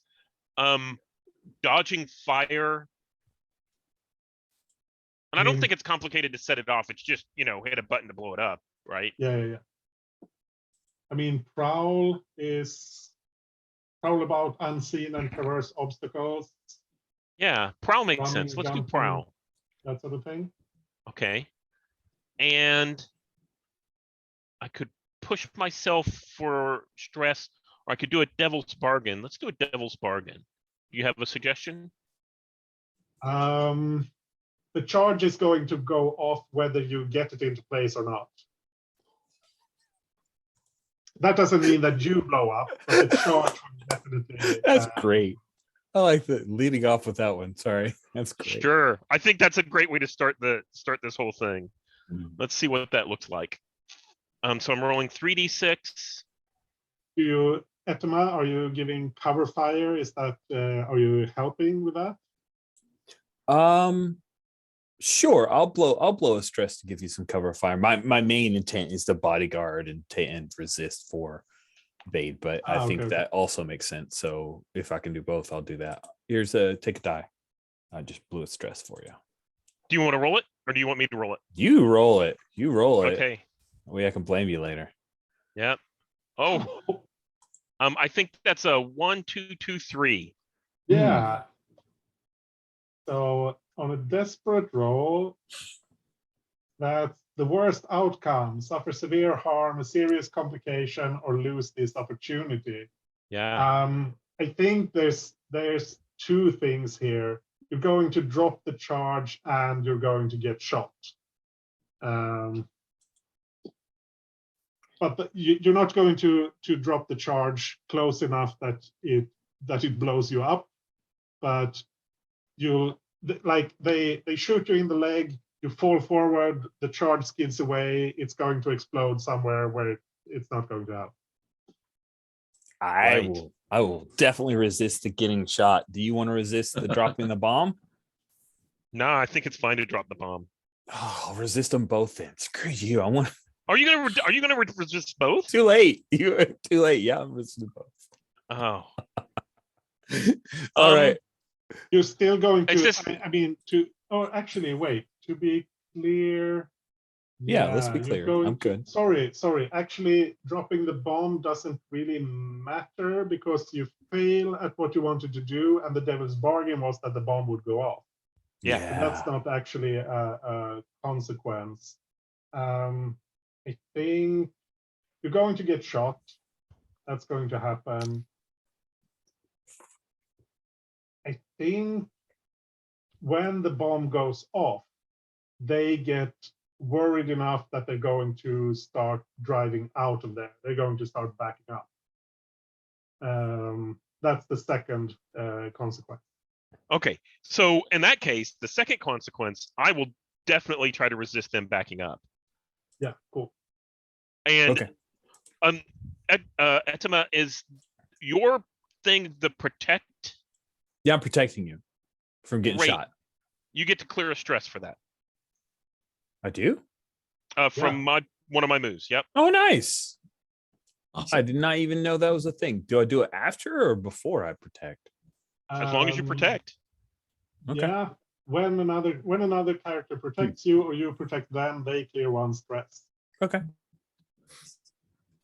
dodging fire. And I don't think it's complicated to set it off. It's just, hit a button to blow it up, right? Yeah. I mean, prowl about unseen and traverse obstacles, Yeah, prowl makes Running, sense. Let's do jumping. prowl. that sort of thing. Okay. And I could push myself for stress, or I could do a devil's bargain. Let's do a devil's bargain. Do you have a suggestion? The charge is going to go off whether you get it into place or not. That doesn't mean that you blow up, but the charge will definitely. That's great. I like the leading off with that one. Sorry, that's great. Sure. I think that's a great way to start this whole thing. Mhm. Let's see what that looks like. So I'm rolling 3d6. Do you, Etema, are you giving cover fire? Is that are you helping with that? Sure. I'll blow a stress to give you some cover fire. My main intent is to bodyguard and resist for Bade, but I think okay. that also makes sense. So if I can do both, I'll do that. Here's take a die. I just blew a stress for you. Do you want to roll it, or do you want me to roll it? You roll it. You roll it. Okay. That way I can blame you later. Yeah. Oh. I think that's a 1, 2, 2, 3. Yeah. So on a desperate roll, that's the worst outcome: suffer severe harm, a serious complication, or lose this opportunity. Yeah. I think there's two things here. You're going to drop the charge and you're going to get shot. But you're not going to drop the charge close enough that it blows you up. But they shoot you in the leg, you fall forward, the charge skids away, it's going to explode somewhere where it's not going to help. I will definitely resist the getting shot. Do you want to resist the dropping the bomb? No, I think it's fine to drop the bomb. Oh, I'll resist them both then. Screw you. I want. Are you gonna resist both? Too late. You're too late. Yeah, I'm resisting both. Oh. All right. You're still going It's to. just- I mean, actually, wait. To be clear. Yeah, let's be you're clear. going I'm good. Sorry. Actually, dropping the bomb doesn't really matter because you fail at what you wanted to do, and the devil's bargain was that the bomb would go off. Yeah. And that's not actually a consequence. I think you're going to get shot. that's going to happen. I think when the bomb goes off, they get worried enough that they're going to start driving out of there. They're going to start backing up. That's the second consequence. Okay, so in that case, the second consequence, I will definitely try to resist them backing up. Yeah, cool. And Okay. Etema, is your thing the protect? Yeah, I'm protecting you from getting Great. shot. You get to clear a stress for that. I do? From one of my moves. Yep. Oh, nice. Awesome. I did not even know that was a thing. Do I do it after or before I protect? As long as you protect. Okay. Yeah, when another character protects you or you protect them, they clear 1 stress. Okay.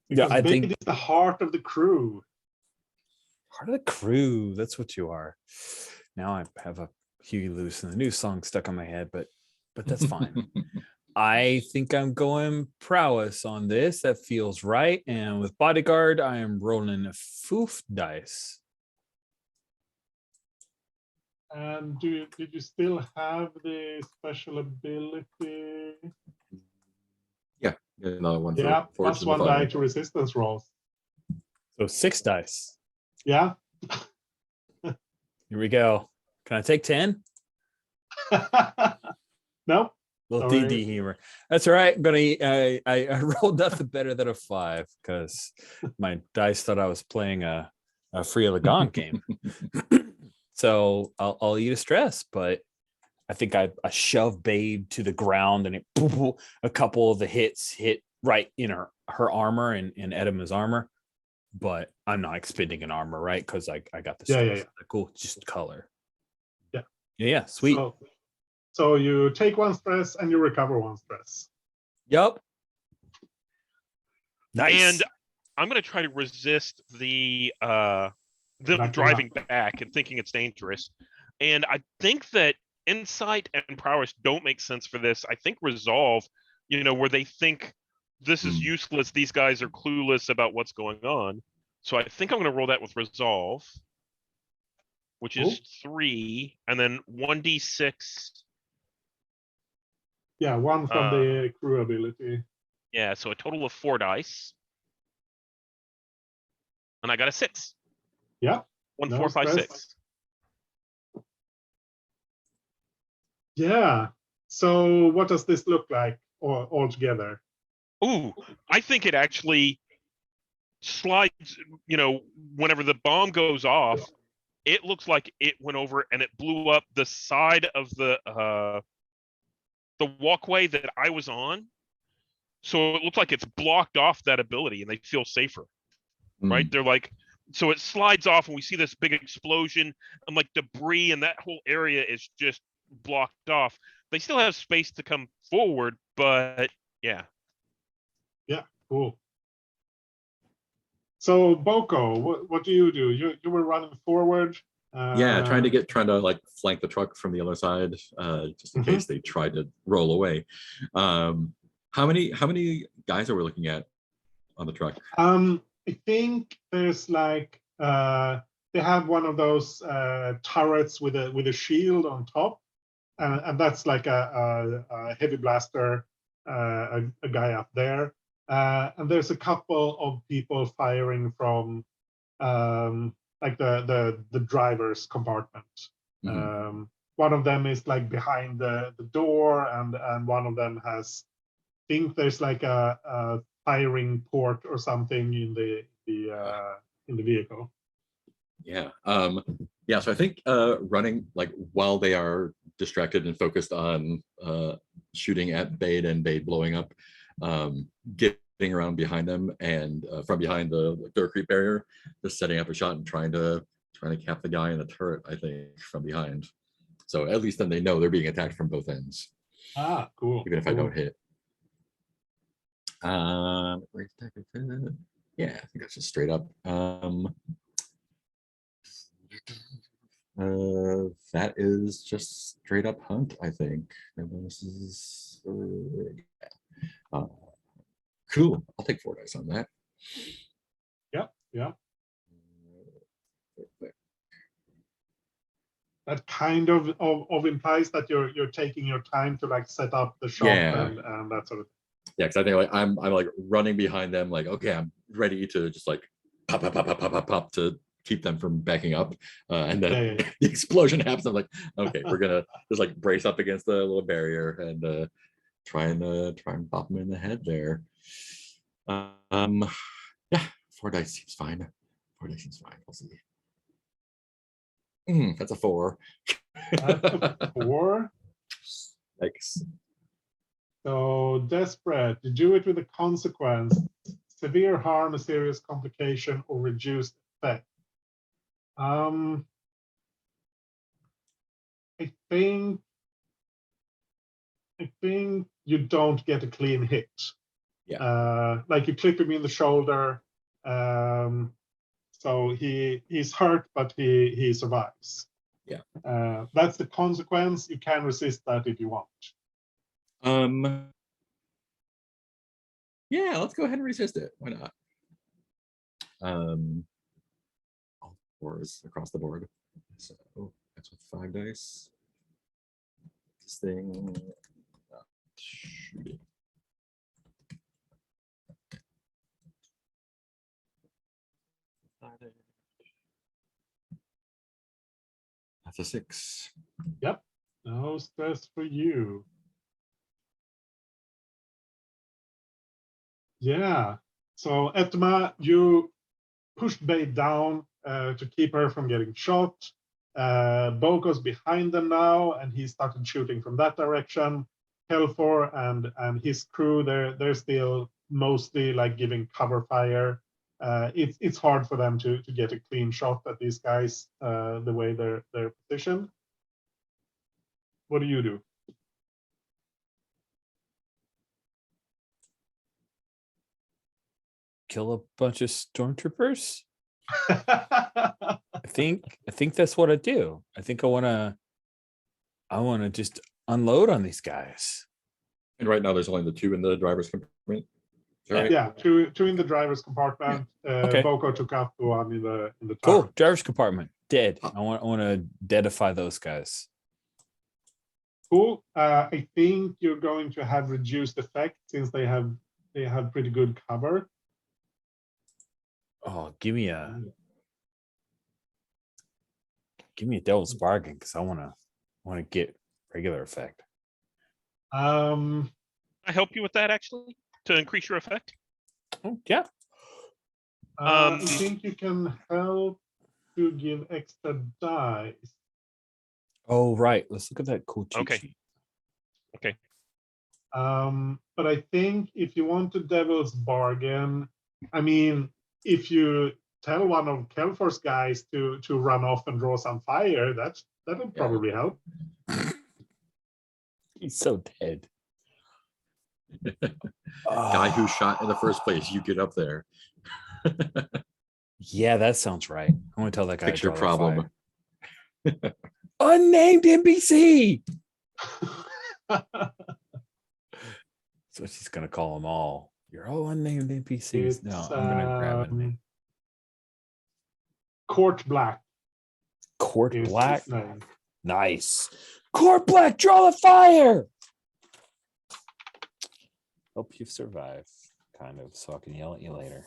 Because Yeah, I Bait think is the heart of the crew. part of the crew. That's what you are. Now I have a Huey Lewis and the News song stuck on my head, but that's fine. I think I'm going prowess on this. That feels right. And with bodyguard, I am rolling a foof dice. And did you still have the special ability? Yeah, another one. Yeah, for Forge plus in the 1 die Fire. to resistance rolls. So 6 dice. Yeah. Here we go. Can I take 10? No. Little Sorry. D&D humor. That's all right. I'm gonna. I rolled nothing better than a 5 because my dice thought I was playing a Free of the Gaunt game. So I'll eat a stress, but I think I shoved Babe to the ground and a couple of the hits hit right in her armor and Edema's armor. But I'm not expending an armor, right? Because I got the stress. Yeah. Cool, just color. Yeah. Yeah, sweet. So you take 1 stress and you recover 1 stress. Yep. Nice. And I'm going to try to resist the them Backing driving up. back and thinking it's dangerous. And I think that insight and prowess don't make sense for this. I think resolve, where they think this is useless. These guys are clueless about what's going on. So I think I'm going to roll that with resolve, which is 3, and then 1d6. Yeah, 1 from the crew ability. Yeah, so a total of 4 dice. And I got a 6. Yeah. 1, No 4, 5, stress. 6. Yeah. So what does this look like altogether? Ooh, I think it actually slides, whenever the bomb goes off, it looks like it went over and it blew up the side of the walkway that I was on. So it looks like it's blocked off that ability and they feel safer, right? They're like, so it slides off and we see this big explosion and like debris and that whole area is just blocked off. They still have space to come forward, but yeah. Yeah, cool. So Boko, what do? You were running forward. Yeah, trying to like flank the truck from the other side, just in case they tried to roll away. How many guys are we looking at on the truck? I think there's like they have one of those turrets with a shield on top, and that's like a heavy blaster, a guy up there, and there's a couple of people firing from like the driver's compartment. One of them is like behind the door, and one of them has, I think there's like a firing port or something in the vehicle. Yeah. So I think running like while they are distracted and focused on shooting at Bade and Bade blowing up, getting around behind them and from behind the door creep barrier, just setting up a shot and trying to cap the guy in the turret, I think, from behind. So at least then they know they're being attacked from both ends. Ah, cool. Even if I don't hit. Yeah, I think that's just straight up. That is just straight up hunt, I think. And this is cool. I'll take 4 dice on that. Yep. Yeah. That kind of implies that you're taking your time to like set up the shop Yeah. and that sort of. Yeah, because I think like I'm like running behind them, like, okay, I'm ready to just like pop, pop, pop, pop, pop, pop, pop to keep them from backing up. And then Yeah. the explosion happens. I'm like, okay, we're gonna just like brace up against the little barrier and try and pop them in the head there. Yeah, 4 dice seems fine. 4 dice seems fine. We'll see. That's a 4. That's a 4. Thanks. So desperate, you do it with a consequence, severe harm, a serious complication, or reduced effect. I think you don't get a clean hit. Yeah. Like you clip him in the shoulder, so he's hurt, but he survives. Yeah. That's the consequence. You can resist that if you want. Yeah, let's go ahead and resist it. Why not? All 4s across the board. So that's with 5 dice. This thing. Shoot it. That's a 6. Yep. No stress for you. Yeah. So Etma, you pushed Bade down to keep her from getting shot. Boko's behind them now, and he started shooting from that direction. Kelfor and his crew, they're still mostly like giving cover fire. It's hard for them to get a clean shot at these guys the way they're positioned. What do you do? Kill a bunch of stormtroopers. I think that's what I do. I think I wanna just unload on these guys. And right now there's only the 2 in the driver's compartment. Is that right? Yeah, two in the driver's compartment. Okay. Boko took out the one in the Cool. tower. Driver's compartment. Dead. I want to deadify those guys. Cool. I think you're going to have reduced effect since they have pretty good cover. Oh, give me a devil's bargain because I want to get regular effect. Um, I help you with that actually to increase your effect. Oh, yeah. I think you can help to give extra dice. Oh, right. Let's look at that cool cheat Okay. sheet. Okay. But I think if you want a devil's bargain, I mean, if you tell one of Kelfor's guys to run off and draw some fire, that'll probably help. He's so dead. Guy who shot in the first place, you get up there. Yeah, that sounds right. I want to tell that guy. to Picture draw the problem. fire. Unnamed NPC. So she's gonna call them all. You're all unnamed NPCs. No, I'm gonna grab a name. Court Black. Court is Black. his name. Nice. Court Black, draw the fire. Hope you survive, kind of, so I can yell at you later.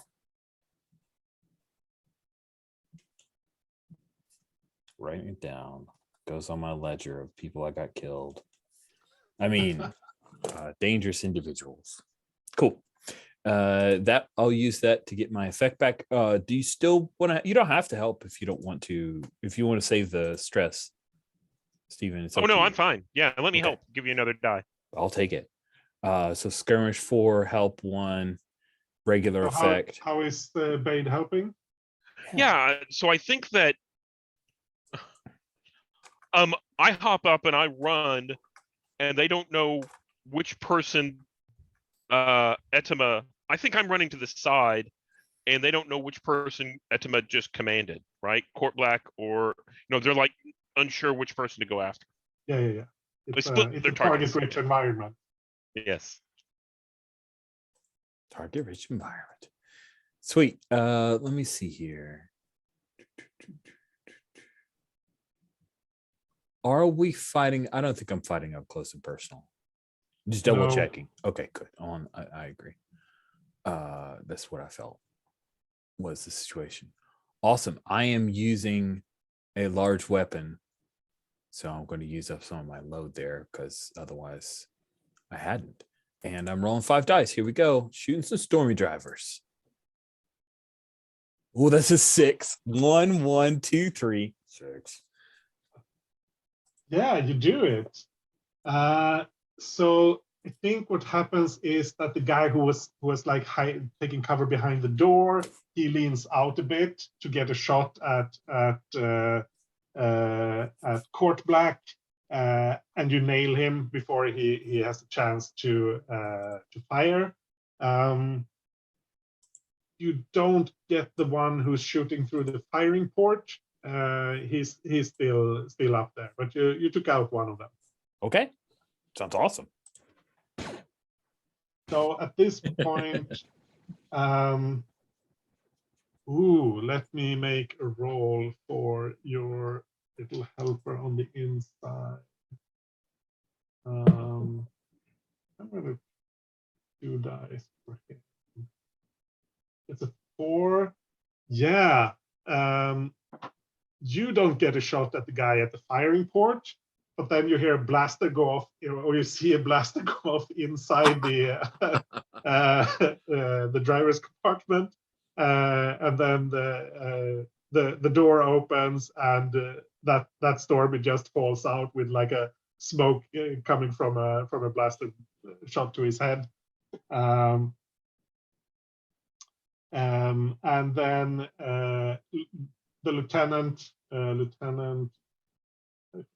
Writing it down. Goes on my ledger of people I got killed. I mean, dangerous individuals. Cool. That I'll use that to get my effect back. Do you still want to? You don't have to help if you don't want to. If you want to save the stress, Steven. It's Oh up no, to I'm you. fine. Yeah, let me Okay. help. Give you another die. I'll take it. So skirmish 4, help 1, regular So effect. how is Bade helping? Yeah, so I think that I hop up and I run, and they don't know which person Etema. I think I'm running to the side, and they don't know which person Etema just commanded, right? Court Black, or they're like unsure which person to go after. Yeah. It's split a their targets. target-rich environment. Yes. Target rich environment. Sweet. Let me see here. Are we fighting? I don't think I'm fighting up close and personal. Just double No. checking. Okay, good. I agree. That's what I felt was the situation. Awesome. I am using a large weapon, so I'm going to use up some of my load there because otherwise I hadn't. And I'm rolling 5 dice. Here we go. Shooting some stormy drivers. Oh, that's a 6. 1, 1, 2, 3, 6. Yeah, you do it. So I think what happens is that the guy who was like taking cover behind the door, he leans out a bit to get a shot at Court Black, and you nail him before he has a chance to fire. You don't get the one who's shooting through the firing port. He's still up there, but you took out one of them. Okay. Sounds awesome. So at this point, let me make a roll for your little helper on the inside. I'm gonna do dice for him. It's a 4. Yeah. You don't get a shot at the guy at the firing port, but then you hear a blaster go off, or you see a blaster go off inside the driver's compartment, and then the door opens, and that stormy just falls out with like a smoke coming from a blaster shot to his head. And then the lieutenant, I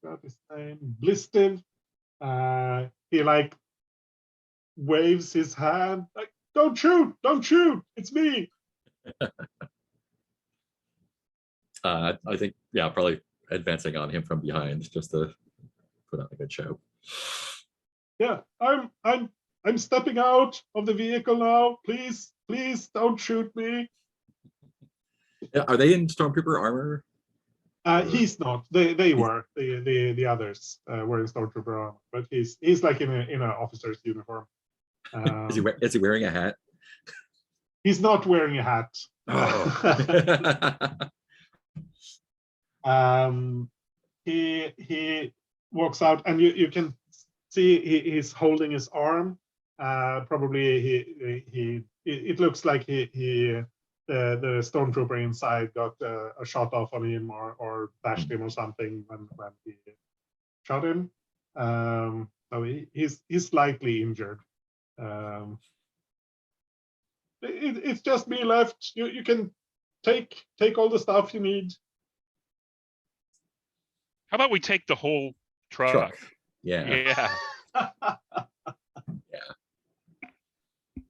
forgot his name, Blisted, he like waves his hand like, don't shoot, it's me. I think, yeah, probably advancing on him from behind just to put on a good show. Yeah, I'm stepping out of the vehicle now. Please don't shoot me. Yeah, are they in Stormtrooper armor? He's not. They were. The others were in Stormtrooper armor, but he's like in an officer's uniform. Is he wearing a hat? He's not wearing a hat. Oh. He walks out, and you can see he's holding his arm. Probably it looks like the stormtrooper inside got a shot off on him or bashed him or something when he shot him. So he's slightly injured. It's just me left. You can take all the stuff you need. How about we take the whole truck? Yeah. Yeah.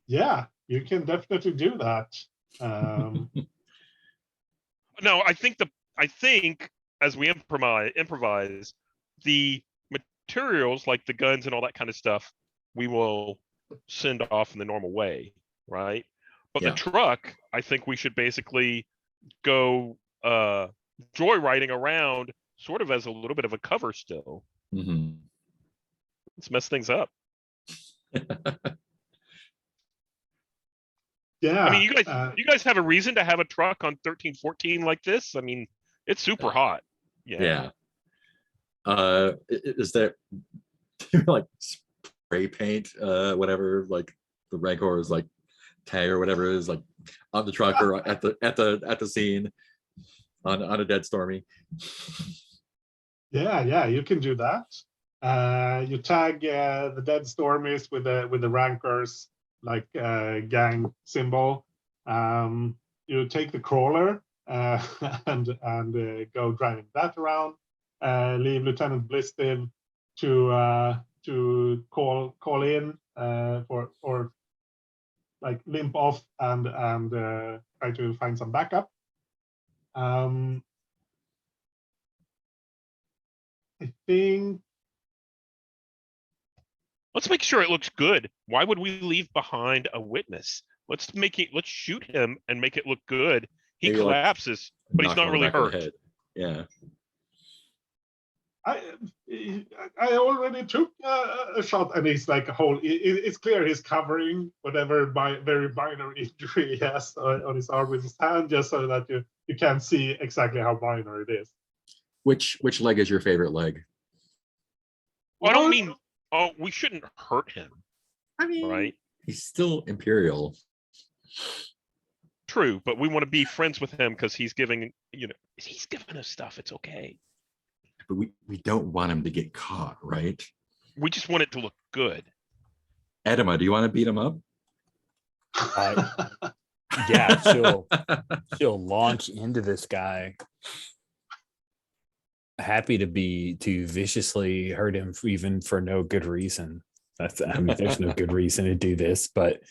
Yeah, you can definitely do that. No, I think as we improvise, the materials like the guns and all that kind of stuff, we will send off in the normal way, right? But Yeah. the truck, I think we should basically go joyriding around sort of as a little bit of a cover still. Mhm. Let's mess things up. Yeah. I mean, you guys have a reason to have a truck on 1314 like this. I mean, it's super hot. Yeah. Is there like spray paint, whatever, like the Rancor's like tag or whatever it is, like on the truck or at the scene on a dead Stormy? Yeah, you can do that. You tag the dead Stormies with the Rancors like gang symbol. You take the crawler and go driving that around. Leave Lieutenant Blisted to call in or like limp off and try to find some backup. I think. Let's make sure it looks good. Why would we leave behind a witness? Let's shoot him and make it look good. He Maybe, like, collapses, but he's knock not him on the really back of the hurt. head. Yeah. I already took a shot, and he's like a whole. It's clear he's covering whatever very minor injury he has on his arm with his hand, just so that you can't see exactly how minor it is. Which leg is your favorite leg? Well, I don't mean. Oh, we shouldn't hurt him, I mean, right? he's still Imperial. True, but we want to be friends with him because he's giving. He's giving us stuff. It's okay. But we don't want him to get caught, right? We just want it to look good. Edema, do you want to beat him up? Yeah, she'll launch into this guy. Happy to viciously hurt him even for no good reason. There's no good reason to do this, but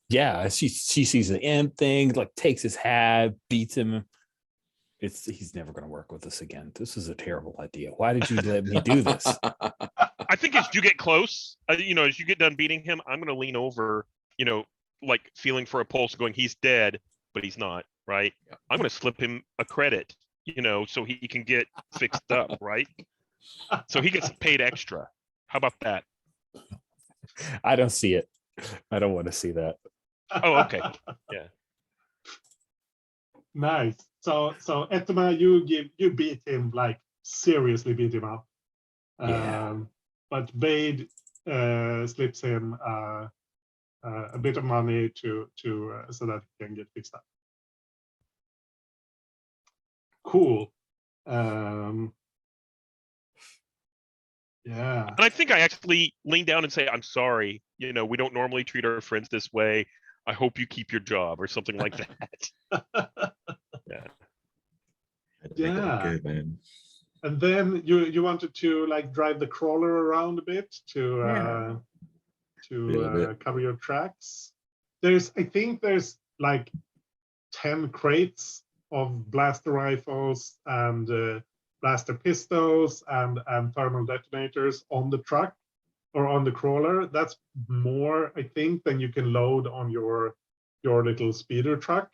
yeah, she sees the imp thing, like takes his hat, beats him. He's never going to work with us again. This is a terrible idea. Why did you let me do this? I think as you get close, as you get done beating him, I'm going to lean over, like feeling for a pulse, going, he's dead, but he's not, right? I'm going to slip him a credit, so he can get fixed up, right? So he gets paid extra. How about that? I don't see it. I don't want to see that. Oh, okay. Yeah. Nice. So Etema, you beat him, like seriously beat him up. Yeah. But Bade slips him a bit of money to so that he can get fixed up. Cool. Yeah. And I think I actually lean down and say, I'm sorry. We don't normally treat our friends this way. I hope you keep your job or something like that. Yeah. Yeah. Good, man. And then you wanted to like drive the crawler around a bit to cover your tracks. I think there's like 10 crates of blaster rifles and blaster pistols and thermal detonators on the truck or on the crawler. That's more, I think, than you can load on your little speeder truck.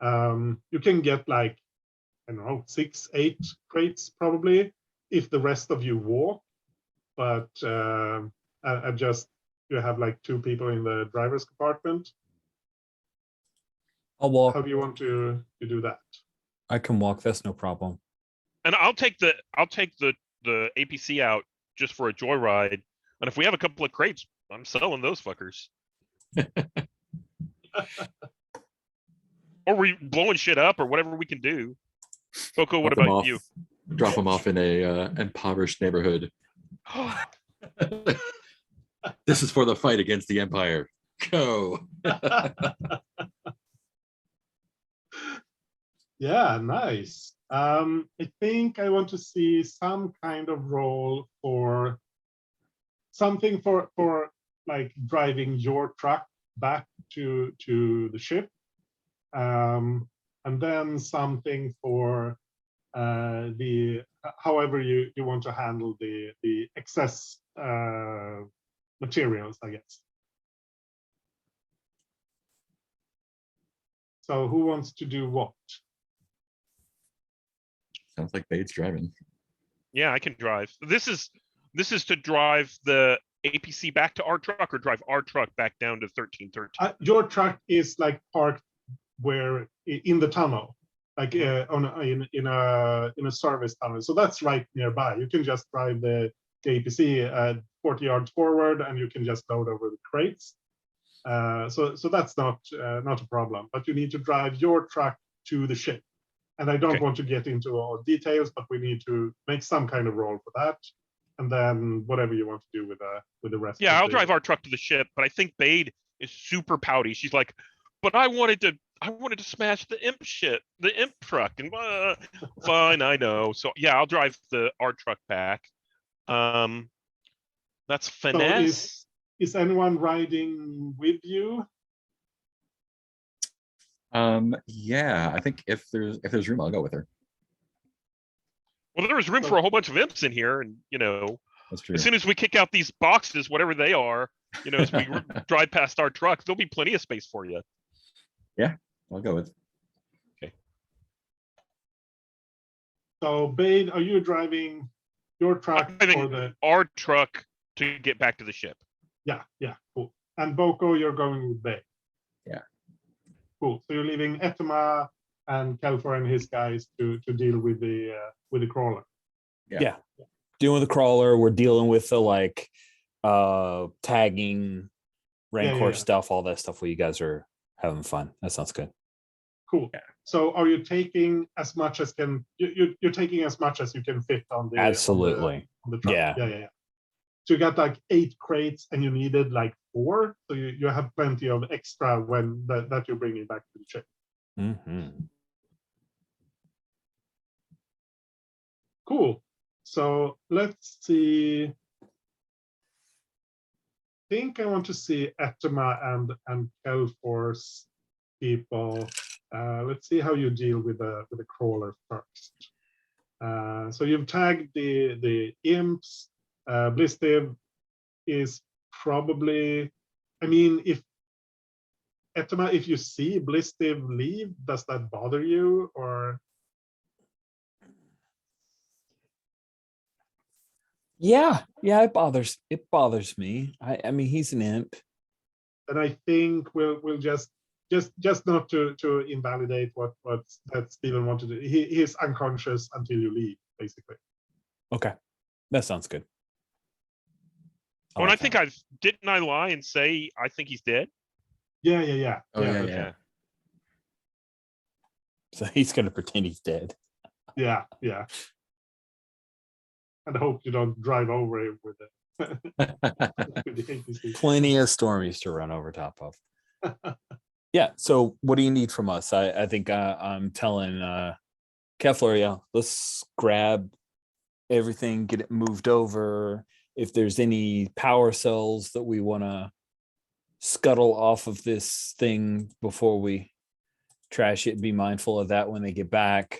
You can get like, I don't know, 6-8 crates probably if the rest of you walk, but you have like 2 people in the driver's compartment. I'll walk. How do you want to do that? I can walk. That's no problem. And I'll take the APC out just for a joyride. And if we have a couple of crates, I'm selling those fuckers. Or we blowing shit up or whatever we can do. Coco, what about you? Drop them off in a impoverished neighborhood. This is for the fight against the Empire. Go. Yeah, nice. I think I want to see some kind of role for something for like driving your truck back to the ship, and then something for however you want to handle the excess materials, I guess. So who wants to do what? Sounds like Bade's driving. Yeah, I can drive. This is to drive the APC back to our truck or drive our truck back down to 1313. Your truck is like parked where in the tunnel, like in a service tunnel. So that's right nearby. You can just drive the APC 40 yards forward, and you can just load over the crates. So that's not a problem. But you need to drive your truck to the ship. And I don't want to get into all details, but we need to make some kind of role for that. And then whatever you want to do with the rest. Yeah, I'll drive our truck to the ship, but I think Bade is super pouty. She's like, but I wanted to smash the imp shit, the imp truck, and fine, I know. So yeah, I'll drive our truck back. That's finesse. So is anyone riding with you? Yeah, I think if there's room, I'll go with her. Well, there was room for a whole bunch of imps in here, and That's true. as soon as we kick out these boxes, whatever they are, You know, as we drive past our trucks, there'll be plenty of space for you. I'll go with. So, Bade, are you driving your truck driving or the? our truck to get back to the ship. Yeah, cool. And Boko, you're going with Bade. Yeah. Cool. So you're leaving Etema and Kelfor and his guys to deal with the crawler. Yeah. Dealing with the crawler, we're dealing with the like tagging, Rancor stuff, all that stuff where you guys are having fun. That sounds good. Cool. Yeah. So are you taking as much as you're taking as much as you can fit on the Absolutely. on the truck. Yeah. Yeah. So you got like 8 crates and you needed like 4. So you have plenty of extra when that you're bringing back to the ship. Mm-hmm. Cool. So let's see. I think I want to see Etema and Kelfor's people. Let's see how you deal with the crawler first. So you've tagged the imps. Blistiv is probably. I mean, if Etema, if you see Blistiv leave, does that bother you or? Yeah, it bothers me. I mean, he's an imp. And I think we'll just not to invalidate what that Stephen wanted to do. He's unconscious until you leave, basically. Okay, that sounds good. Oh, and I like think that. didn't I lie and say I think he's dead? Yeah. Oh, yeah. Okay. So he's gonna pretend he's dead. Yeah. And I hope you don't drive over him with it. With the APC. Plenty of stormies to run over top of. Yeah. So what do you need from us? I think I'm telling Kefler, yeah, let's grab everything, get it moved over. If there's any power cells that we want to scuttle off of this thing before we trash it, be mindful of that when they get back.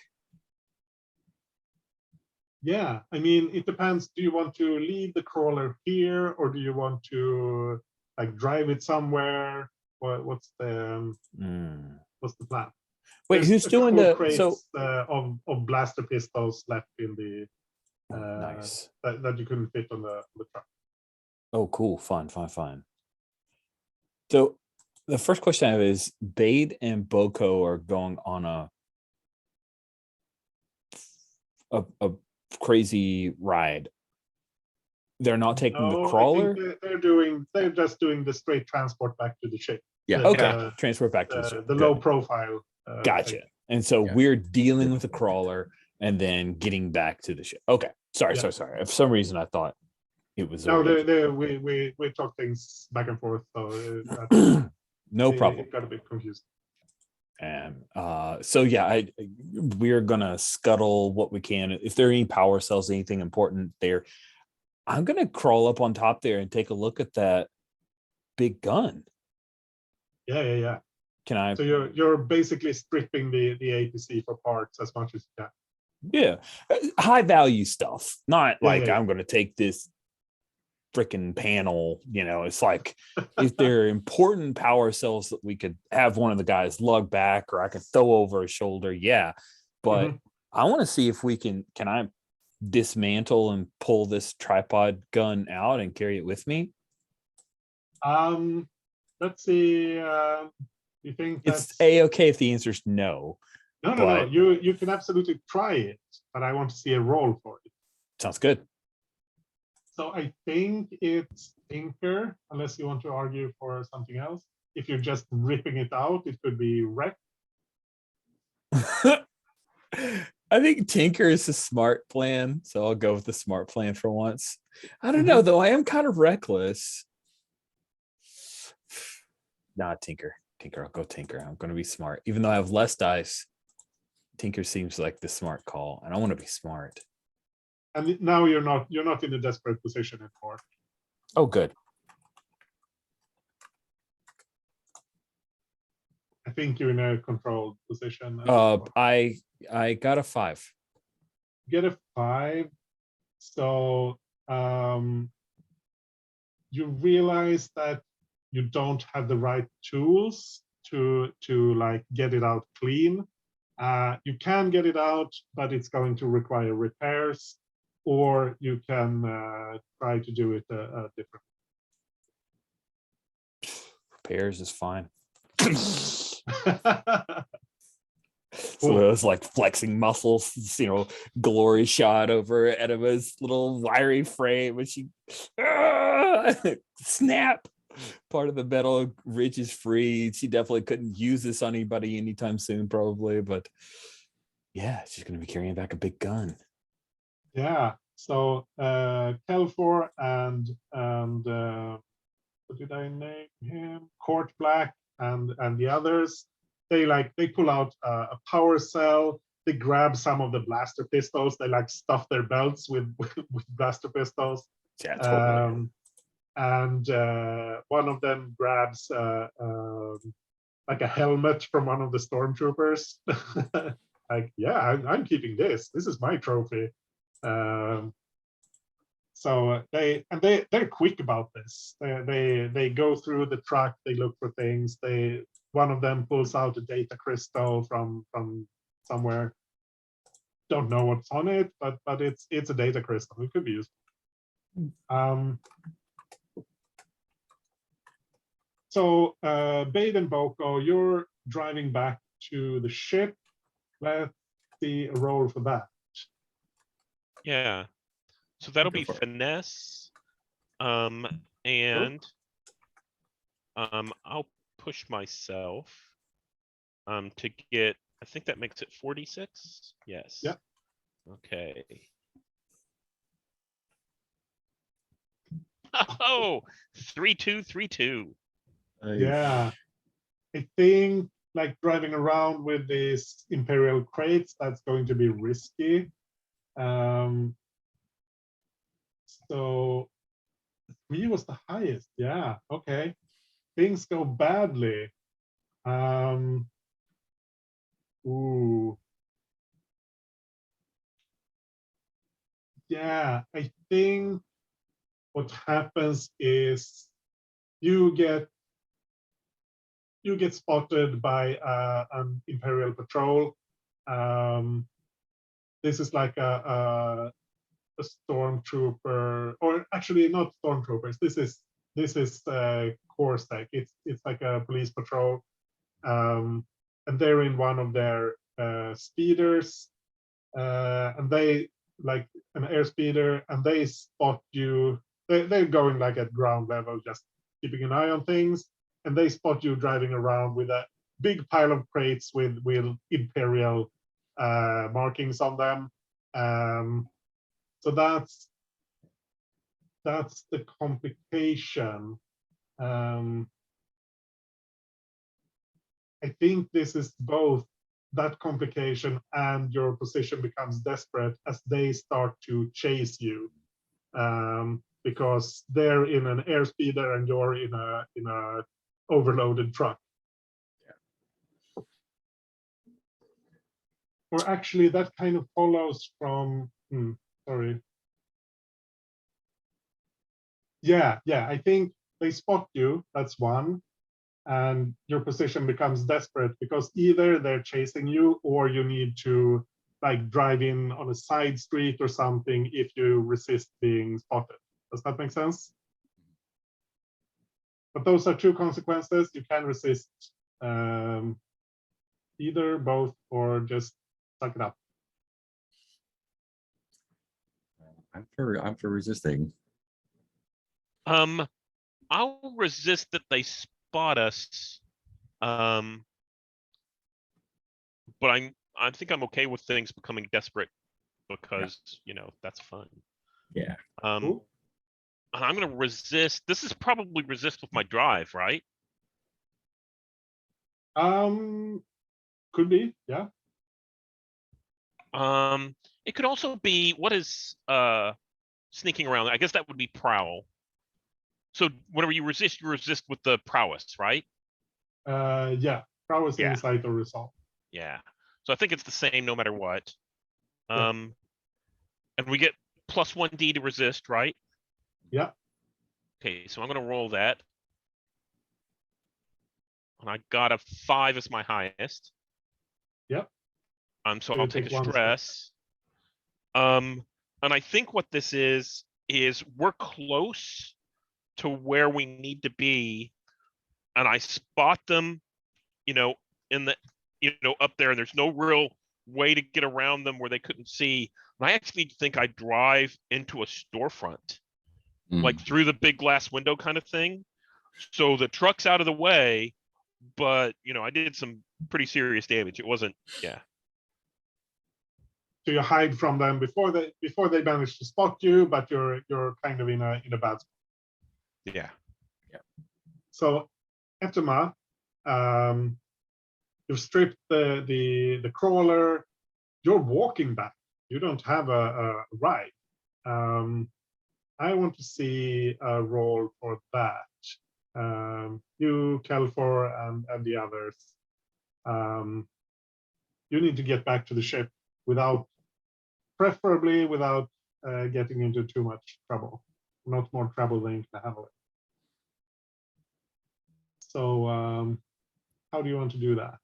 Yeah, I mean, it depends. Do you want to leave the crawler here, or do you want to like drive it somewhere? What's the plan? Wait, There's who's a doing couple the of crates, so of blaster pistols left in the nice. that you couldn't fit on the truck. Oh, cool. Fun. So the first question I have is Bade and Boko are going on a crazy ride. They're not taking the crawler. I think they're just doing the straight transport back to the ship. Yeah. Okay. Transport back to the ship. The Good. low profile. Gotcha. thing. And so Yeah. we're dealing with the crawler and then getting back to the ship. Okay. Sorry. Yeah. For some reason I thought it was No, already- we talk things back and forth, so no problem. It got a bit confused. And so yeah, we're gonna scuttle what we can. If there are any power cells, anything important there, I'm gonna crawl up on top there and take a look at that big gun. Yeah. Can I? So you're basically stripping the APC for parts as much as you can. Yeah, high value stuff. Not like yeah. I'm gonna take this freaking panel. You know, it's like if there are important power cells that we could have one of the guys lug back, or I could throw over his shoulder. Yeah, but I want to see if we can I dismantle and pull this tripod gun out and carry it with me? Let's see. You think It's that's a-okay if the answer is no. no. but- You can absolutely try it, but I want to see a roll for it. Sounds good. So I think it's Tinker, unless you want to argue for something else. If you're just ripping it out, it could be wreck. I think Tinker is a smart plan, so I'll go with the smart plan for once. I don't know, though. I am kind of reckless. Nah, Tinker. I'll go Tinker. I'm going to be smart. Even though I have less dice, Tinker seems like the smart call, and I want to be smart. And now you're not in a desperate position anymore. Oh, good. I think you're in a controlled position. I got a 5. Get a 5. So you realize that you don't have the right tools to like get it out clean. You can get it out, but it's going to require repairs, or you can try to do it different. Repairs is fine. So Cool. it was like flexing muscles, you know, glory shot over Enema's little wiry frame, and she snap. Part of the metal ridge is free. She definitely couldn't use this on anybody anytime soon, probably, but yeah, she's gonna be carrying back a big gun. Yeah. So Kelfor and what did I name him? Court Black and the others. They pull out a power cell. They grab some of the blaster pistols. They like stuff their belts with blaster pistols. Yeah, totally. And one of them grabs like a helmet from one of the stormtroopers. Like, yeah, I'm keeping this. This is my trophy. So they're quick about this. They go through the truck. They look for things. One of them pulls out a data crystal from somewhere. Don't know what's on it, but it's a data crystal. It could be useful. So Bade and Boko, you're driving back to the ship. Let's see a roll for that. Yeah. So that'll Go be for it. finesse. And I'll push myself to get, I think that makes it 46. Yes. Yeah. Okay. Oh, 3-2-3-2. Yeah, I think like driving around with these Imperial crates, that's going to be risky. So 3 was the highest. Yeah, okay. Things go badly. Ooh. Yeah, I think what happens is you get spotted by an Imperial patrol. This is like a stormtrooper, or actually not stormtroopers. This is Corsac. It's like a police patrol, and they're in one of their speeders, and they like an air speeder, and they spot you. They're going like at ground level, just keeping an eye on things, and they spot you driving around with a big pile of crates with Imperial markings on them. So that's the complication. I think this is both that complication and your position becomes desperate as they start to chase you, because they're in an airspeeder and you're in a overloaded truck. Yeah. Or actually, that kind of follows from. Sorry. Yeah, I think they spot you. That's one. And your position becomes desperate because either they're chasing you or you need to like drive in on a side street or something if you resist being spotted. Does that make sense? But those are 2 consequences. You can resist either, both, or just suck it up. I'm for resisting. I'll resist that they spot us. But I think I'm okay with things becoming desperate because you know that's fun. Yeah. Cool. I'm gonna resist. This is probably resist with my drive, right? Could be, yeah. It could also be, what is sneaking around? I guess that would be prowl. So whenever you resist with the prowess, right? Yeah, prowess, Yeah. insight, or resolve. Yeah. So I think it's the same no matter what. Yeah. And we get +1D to resist, right? Yeah. Okay, so I'm gonna roll that. And I got a 5 as my highest. Yep. So So I'll you take a take one stress. And I think what this is we're close to where we need to be, and I spot them, in the, up there, and there's no real way to get around them where they couldn't see. And I actually think I drive into a storefront, like through the big glass window kind of thing. So the truck's out of the way, but I did some pretty serious damage. It wasn't, yeah. So you hide from them before they manage to spot you, but you're kind of in a bad spot. Yeah. So Etema, you've stripped the crawler. You're walking back. You don't have a ride. I want to see a roll for that. You, Kelfor, and the others. You need to get back to the ship preferably without getting into too much trouble. Not more trouble than you can handle it. So how do you want to do that?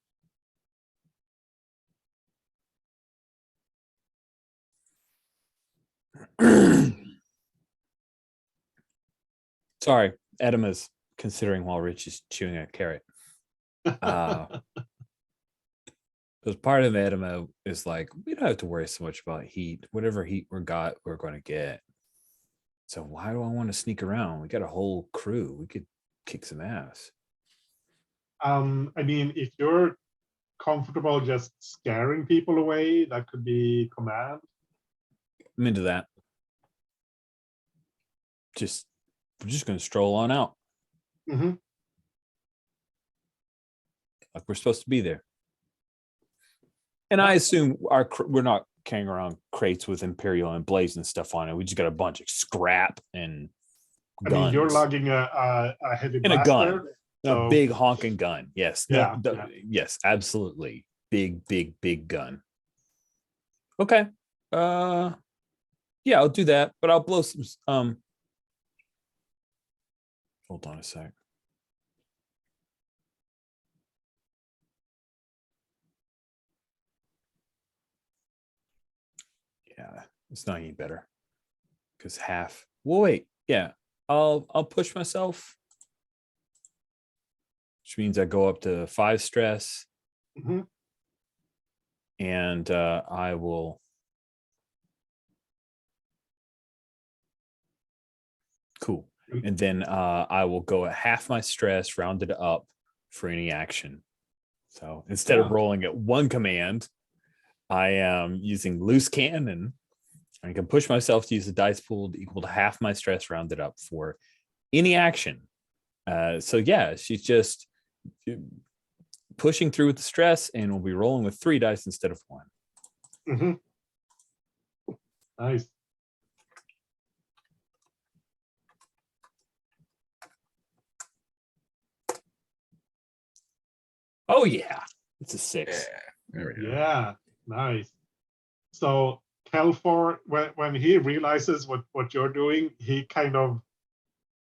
Sorry, Edema's considering while Rich is chewing a carrot. Because part of Edema is like, we don't have to worry so much about heat. Whatever heat we're going to get. So why do I want to sneak around? We got a whole crew. We could kick some ass. I mean, if you're comfortable just scaring people away, that could be command. I'm into that. We're just going to stroll on out. Mm-hmm. Like we're supposed to be there. And I assume we're not carrying around crates with Imperial and Blaze and stuff on it. We just got a bunch of scrap and guns. I mean, you're lugging a heavy and blaster. a gun. So... A big honking gun. Yes. Yeah, Yes, absolutely. Big gun. Okay. Yeah, I'll do that, but I'll blow some hold on a sec. Yeah, it's not any better. Because half. Well, wait. Yeah, I'll push myself, which means I go up to 5 stress. Mm-hmm. And I will. Cool. And then I will go at half my stress, rounded up for any action. So instead of rolling at 1 command, I am using loose cannon. I can push myself to use the dice pool equal to half my stress rounded up for any action. So yeah, she's just pushing through with the stress, and we'll be rolling with 3 dice instead of 1. Mm-hmm. Nice. Oh yeah, it's a 6. Yeah, there we go. Yeah, nice. So Kelfor, when he realizes what you're doing, he kind of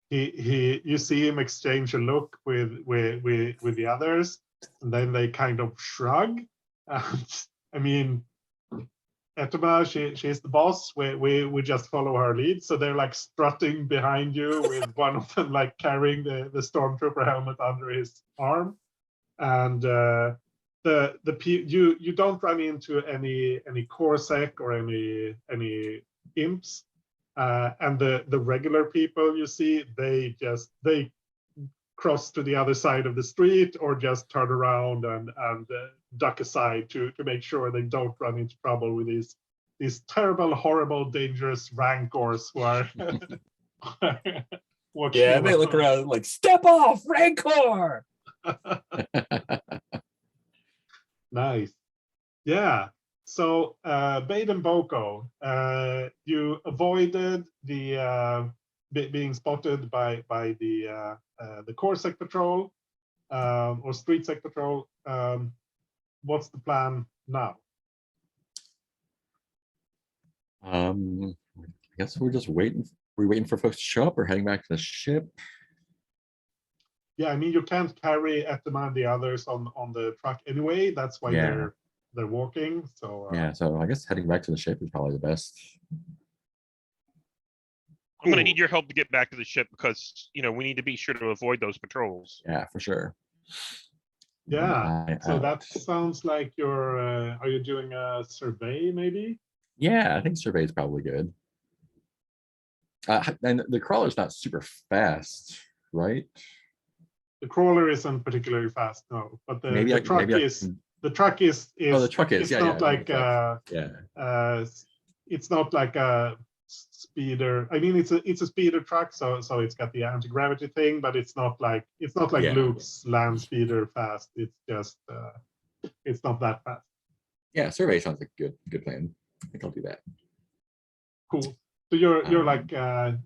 you see him exchange a look with the others, and then they kind of shrug. And, I mean, Etema, she's the boss. We just follow her lead. So they're like strutting behind you with one of them like carrying the stormtrooper helmet under his arm. And you don't run into any Corsac or any imps, and the regular people you see, they cross to the other side of the street or just turn around and duck aside to make sure they don't run into trouble with these terrible, horrible, dangerous rancors who are Yeah, they look around like, step off, rancor. Nice. Yeah. So Bade and Boko, you avoided the being spotted by the Corsac patrol or street sec patrol. What's the plan now? I guess we're just waiting we waiting for folks to show up or heading back to the ship? Yeah, I mean, you can't carry Etema and the others on the truck anyway. That's why Yeah. they're walking. So Yeah, so I guess heading back to the ship is probably the best. I'm gonna Cool. need your help to get back to the ship because we need to be sure to avoid those patrols. Yeah, for sure. yeah, Eye so that out. sounds like you're. Are you doing a survey maybe? Yeah, I think survey is probably good. And the crawler's not super fast, right? The crawler isn't particularly fast, no. But the Maybe truck I is. can- The truck is. Oh, the truck is. It's Yeah, not yeah. like. Yeah. It's not like a speeder. I mean, it's a speeder truck, so it's got the anti-gravity thing, but it's not like Yeah. Luke's land speeder fast. It's just it's not that fast. Yeah, survey sounds like a good plan. I think I'll do that. Cool. So you're Um, like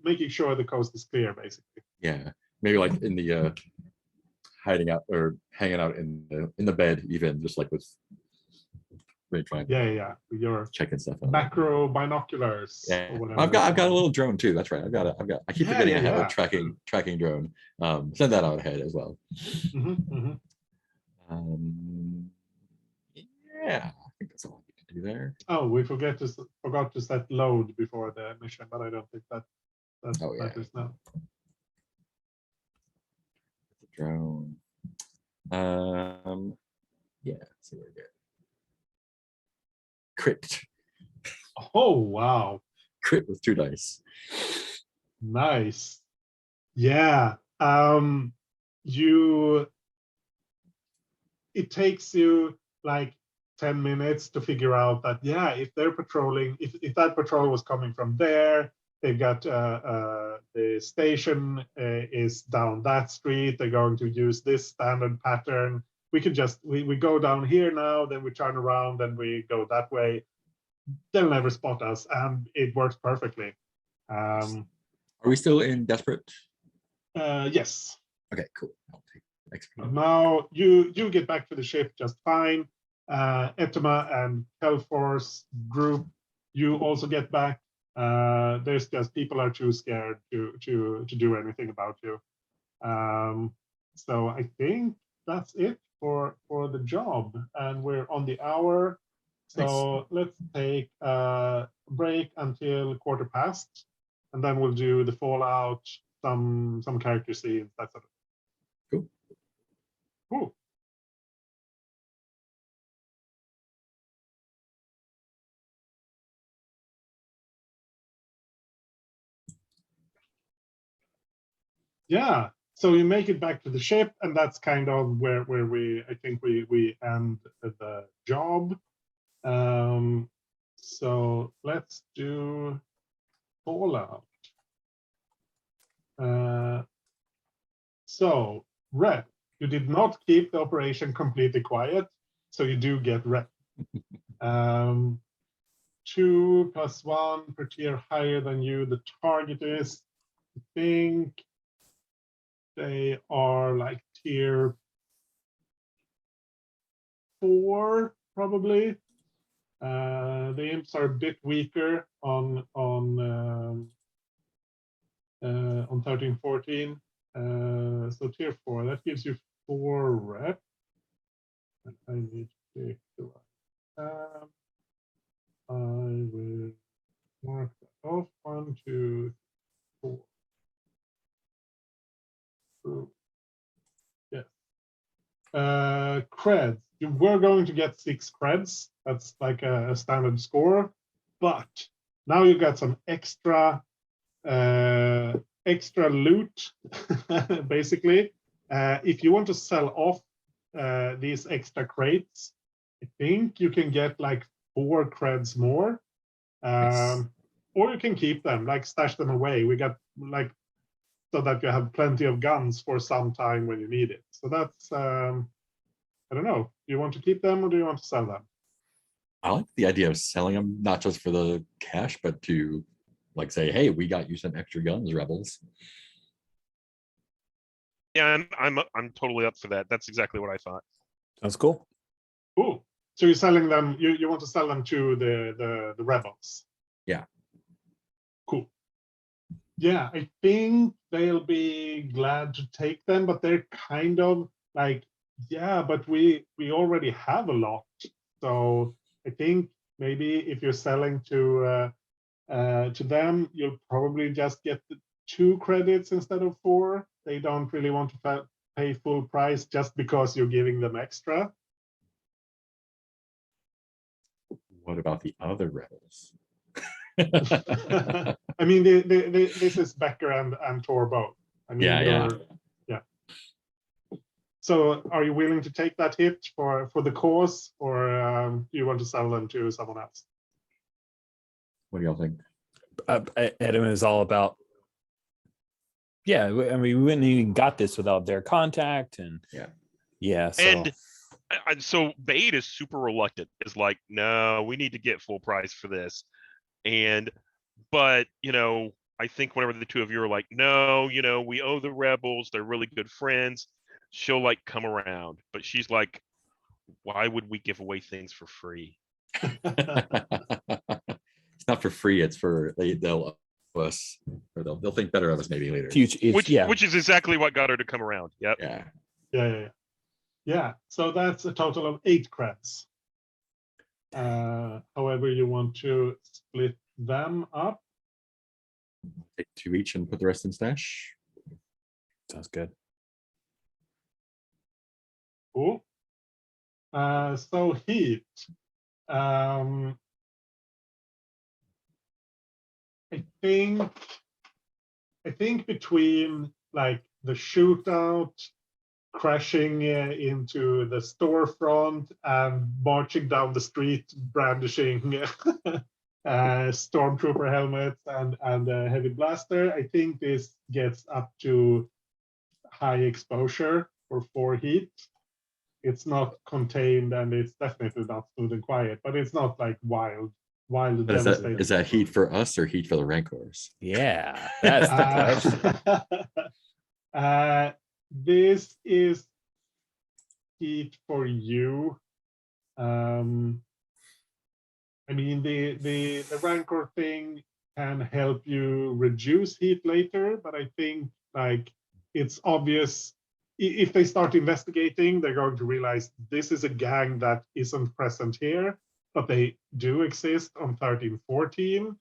making sure the coast is clear, basically. Yeah, maybe like in the hiding out or hanging out in the bed, even just like with really trying to Yeah. You're checking stuff out. macro binoculars. Yeah, Or whatever I've got it's a called. little drone too. That's right. I keep Yeah, forgetting I have yeah. a tracking drone. Send that out ahead as well. Mm-hmm. Yeah, I think that's all I need to do there. Oh, we forgot to set load before the mission, but I don't think that Oh, yeah. matters now. The drone. Yeah, so we're good. Crit. Oh wow. Crit with 2 dice. Nice. Yeah. It takes you like 10 minutes to figure out that, yeah, if they're patrolling, if that patrol was coming from there, they've got the station is down that street, they're going to use this standard pattern. We can just, we go down here now, then we turn around and we go that way. They'll never spot us, and it works perfectly. Are we still in desperate? Yes. Okay, cool. I'll take XP. Now you get back to the ship just fine. Etema and Kelforce group, you also get back. There's just people are too scared to do anything about you. So I think that's it for the job, and we're on the hour. So let's take a break until 1/4 past, and then we'll do the fallout, some character scenes, that sort of. Cool. Cool. Yeah. So you make it back to the ship, and that's kind of where I think we end the job. So let's do fallout. So red, you did not keep the operation completely quiet, so you do get red. 2 + 1 per tier higher than you. The target is, I think they are like tier 4, probably. The imps are a bit weaker on 13-14. So tier 4, that gives you 4 rep. And I need to pick the right. I will mark that off. 1, 2, 4. So, yes. Creds. You were going to get 6 creds. That's like a standard score, but now you got some extra loot, basically. If you want to sell off these extra crates, I think you can get like 4 creds more. Or you can keep them, like stash them away. We got like, so that you have plenty of guns for some time when you need it. So that's, I don't know. Do you want to keep them or do you want to sell them? I like the idea of selling them, not just for the cash, but to like say, hey, we got you some extra guns, rebels. Yeah, I'm totally up for that. That's exactly what I thought. That's cool. Cool. So you're selling them, you want to sell them to the rebels? Yeah. Cool. Yeah, I think they'll be glad to take them, but they're kind of like, yeah, but we already have a lot. So I think maybe if you're selling to them, you'll probably just get the 2 credits instead of 4. They don't really want to pay full price just because you're giving them extra. What about the other rebels? I mean, this is Becker and Tor both. I mean, Yeah. So are you willing to take that hit for the cause, or do you want to sell them to someone else? What do y'all think? Adam is all about. Yeah, I mean, we wouldn't even got this without their contact, and yeah. So. And so Bade is super reluctant. Is like, no, we need to get full price for this. But I think whenever the two of you are like, no, we owe the rebels. They're really good friends. She'll like come around, but she's like, why would we give away things for free? It's not for free. It's for they'll owe us, or they'll think better of us maybe later. Which is exactly what got her to come around. Yep. Yeah. So that's a total of 8 creds. However you want to split them up. Take 2 each and put the rest in stash. Sounds good. Cool. So heat. I think between like the shootout, crashing into the storefront, and marching down the street brandishing stormtrooper helmets and a heavy blaster, I think this gets up to high exposure for 4 heat. It's not contained, and it's definitely not smooth and quiet, but it's not like wild But devastating. is that heat for us or heat for the Rancors? Yeah, that's the question. This is heat for you. I mean, the Rancor thing can help you reduce heat later, but I think like it's obvious if they start investigating, they're going to realize this is a gang that isn't present here, but they do exist on 1314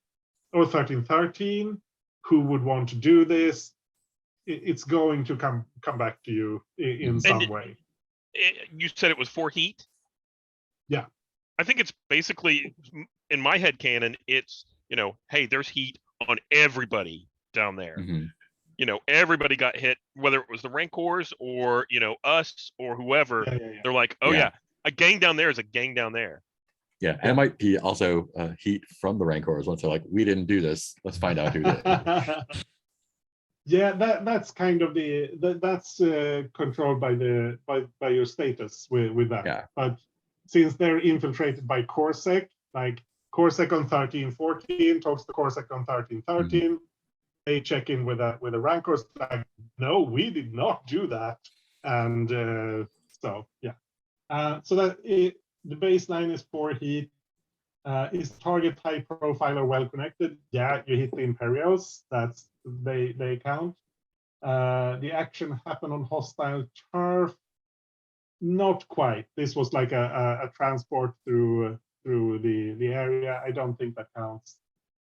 or 1313. Who would want to do this? It's going to come back to you in some way. You said it was 4 heat? Yeah. I think it's basically, in my head canon, it's, hey, there's heat on everybody down there. Mm-hmm. Everybody got hit, whether it was the Rancors or, us or whoever. Yeah. They're like, oh yeah, a gang down there is a gang down there. Yeah, and it might be also heat from the Rancors once they're like, we didn't do this. Let's find out who did. Yeah, that's kind of that's controlled by your status with that. Yeah. But since they're infiltrated by Corsac, like Corsac on 1314 talks to Corsac on 1313. Mm-hmm. They check in with the Rancors like, no, we did not do that, and so yeah. So that the baseline is 4 heat. Is target high profile or well connected? Yeah, you hit the Imperials. That's they count. The action happened on hostile turf. Not quite. This was like a transport through the area. I don't think that counts.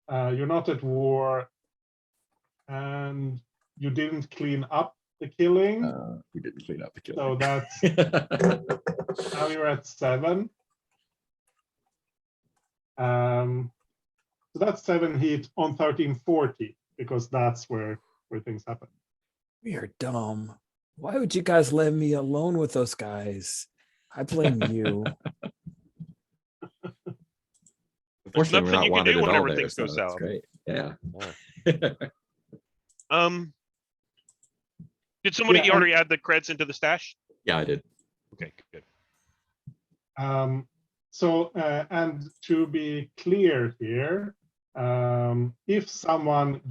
You're not at war, and you didn't clean up the killing. We didn't clean up the killing. So that's now you're at 7. So that's 7 heat on 1340 because that's where things happen. We are dumb. Why would you guys let me alone with those guys? I blame you. There's nothing you can do whenever things go south. Great. Yeah. Did somebody already add the creds into the stash? Yeah, I did. Okay, good. So, and to be clear here, if someone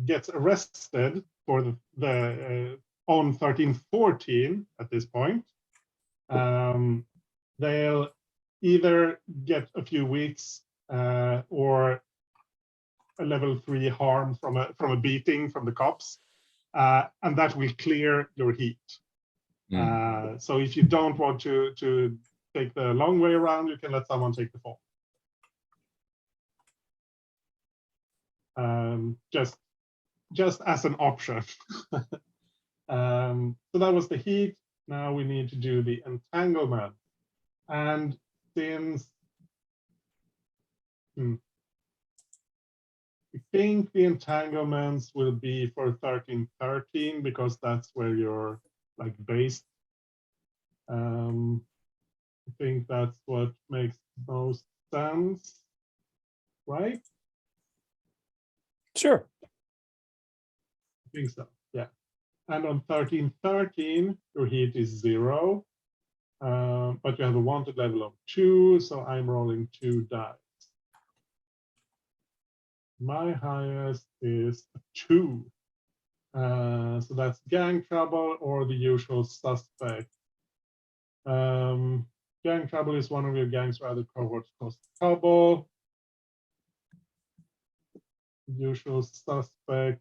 gets arrested for the on 1314 at this point, they'll either get a few weeks or a level 3 harm from a beating from the cops, and that will clear your heat. So if you don't want to take the long way around, you can let someone take the fall. Just as an option. So that was the heat. Now we need to do the entanglement. And since I think the entanglements will be for 1313 because that's where you're like based. I think that's what makes most sense, right? Sure. I think so, yeah. And on 1313, your heat is 0, but you have a wanted level of 2, so I'm rolling 2 dice. My highest is a 2. So that's gang trouble or the usual suspect. Gang trouble is one of your gangs or other cohorts cause trouble. Usual suspect.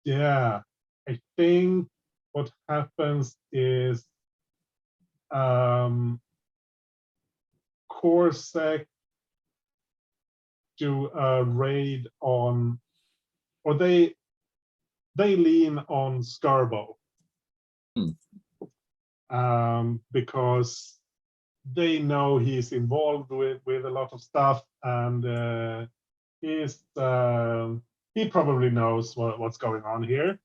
Yeah, I think what happens is Corsec do a raid on, or they lean on Scarbo. Because they know he's involved with a lot of stuff, and he probably knows what's going on here.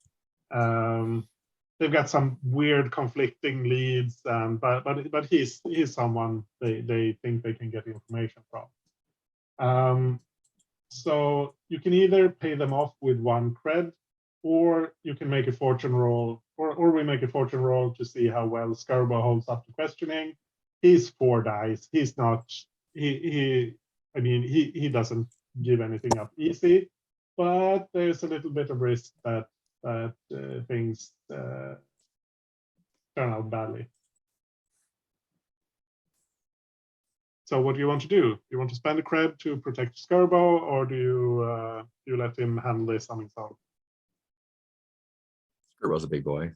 They've got some weird conflicting leads, but he's someone they think they can get information from. So you can either pay them off with 1 cred, or you can make a fortune roll, or we make a fortune roll to see how well Scarbo holds up to questioning. He's 4 dice. He's not. He doesn't give anything up easy, but there's a little bit of risk that things turn out badly. So what do you want to do? You want to spend a cred to protect Scarbo, or do you let him handle this on his own? Scarbo's a big boy.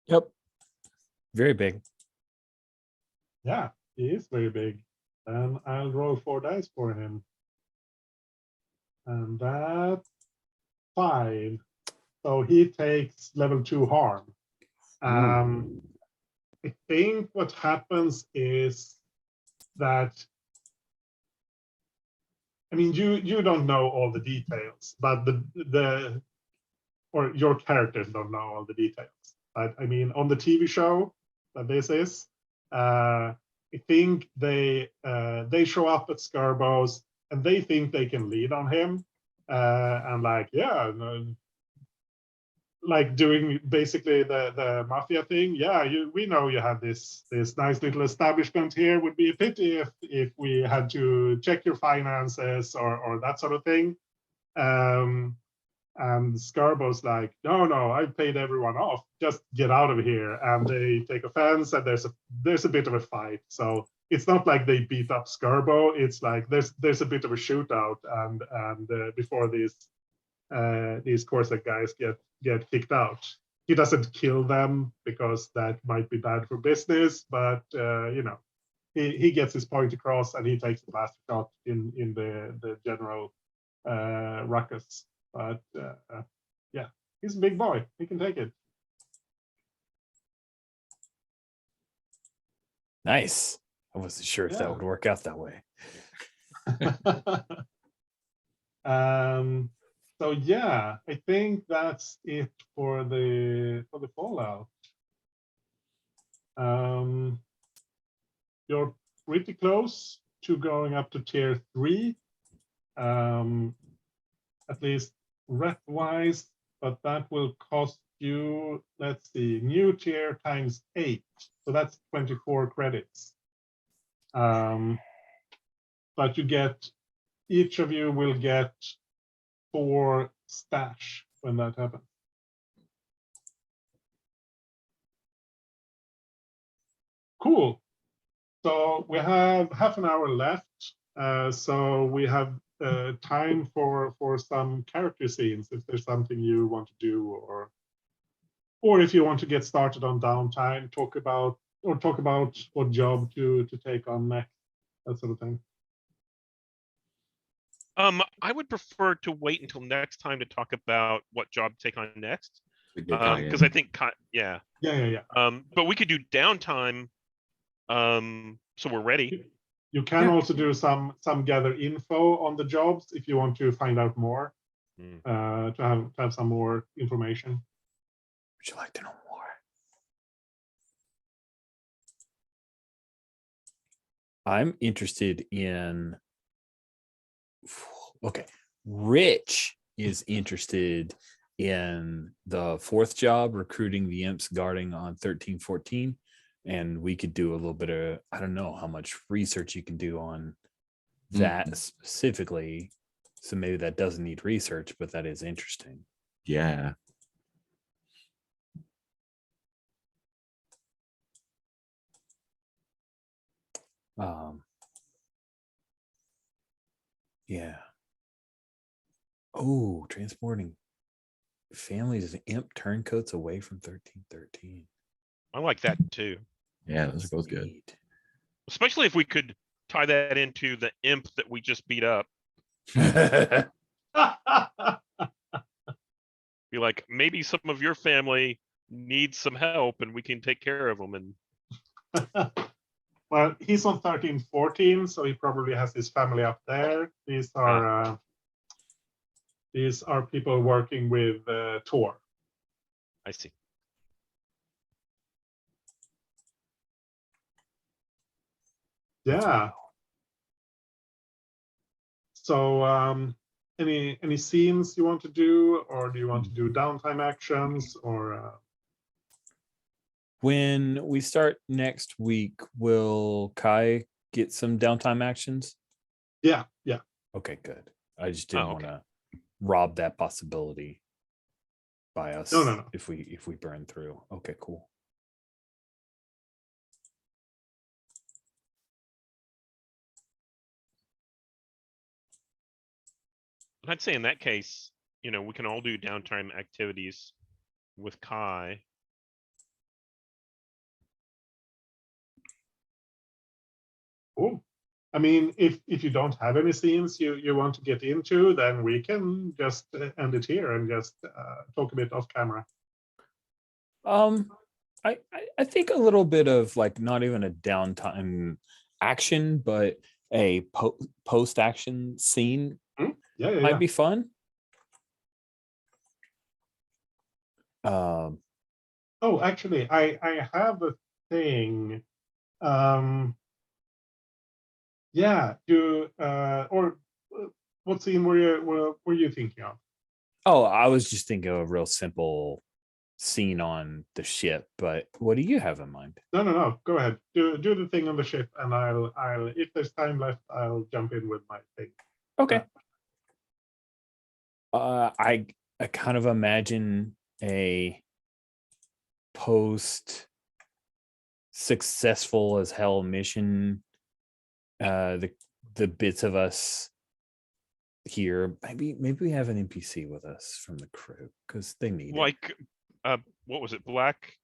Yep. Very big. Yeah, he is very big. And I'll roll 4 dice for him. And that's 5. So he takes level 2 harm. I think what happens is that, I mean, you don't know all the details, but or your characters don't know all the details. But I mean, on the TV show that this is, I think they show up at Scarbo's and they think they can lead on him, and like, yeah, like doing basically the mafia thing. Yeah, we know you have this nice little establishment here. Would be a pity if we had to check your finances or that sort of thing. And Scarbo's like, no, I've paid everyone off. Just get out of here. And they take offense, and there's a bit of a fight. So it's not like they beat up Scarbo. It's like there's a bit of a shootout, and before these Corsac guys get kicked out. He doesn't kill them because that might be bad for business, but he gets his point across, and he takes the last shot in the general ruckus. But yeah, he's a big boy. He can take it. Nice. I wasn't sure if that would work out that way. So yeah, I think that's it for the Fallout. You're pretty close to going up to tier 3, at least rep-wise, but that will cost you, let's see, new tier times 8. So that's 24 credits. But each of you will get 4 stash when that happens. Cool. So we have half an hour left. So we have time for some character scenes if there's something you want to do, or if you want to get started on downtime, talk about what job to take on next, that sort of thing. I would prefer to wait until next time to talk about what job to take on next. We get Kai Because in. I think, yeah. Yeah. But we could do downtime. So we're ready. You can Yeah. also do some gather info on the jobs if you want to find out more, to have some more information. Would you like to know more? I'm interested in. Okay, Rich is interested in the fourth job, recruiting the imps guarding on 1314. And we could do a little bit of, I don't know how much research you can do on that specifically. So maybe that doesn't need research, but that is interesting. Yeah. Yeah. Oh, transporting families as imp turncoats away from 1313. I like that too. Yeah, those are both good. Neat. Especially if we could tie that into the imp that we just beat up. Be like, maybe some of your family needs some help and we can take care of them. And Well, he's on 1314, so he probably has his family up there. These are people working with Tor. I see. Yeah. So any scenes you want to do, or do you want to do downtime actions, or When we start next week, will Kai get some downtime actions? yeah. Okay, good. I just didn't Oh, want okay. to rob that possibility by us No. if we burn through. Okay, cool. I'd say in that case, we can all do downtime activities with Kai. Cool. I mean, if you don't have any scenes you want to get into, then we can just end it here and just talk a bit off camera. I think a little bit of like not even a downtime action, but a post action scene Yeah. might be fun. Oh, actually, I have a thing. Yeah. What scene were you thinking of? Oh, I was just thinking of a real simple scene on the ship, but what do you have in mind? No. Go ahead. Do the thing on the ship, and I'll if there's time left, I'll jump in with my thing. Okay. I kind of imagine a post successful as hell mission. The bits of us here, maybe we have an NPC with us from the crew because they need it. Like, what was it? Black?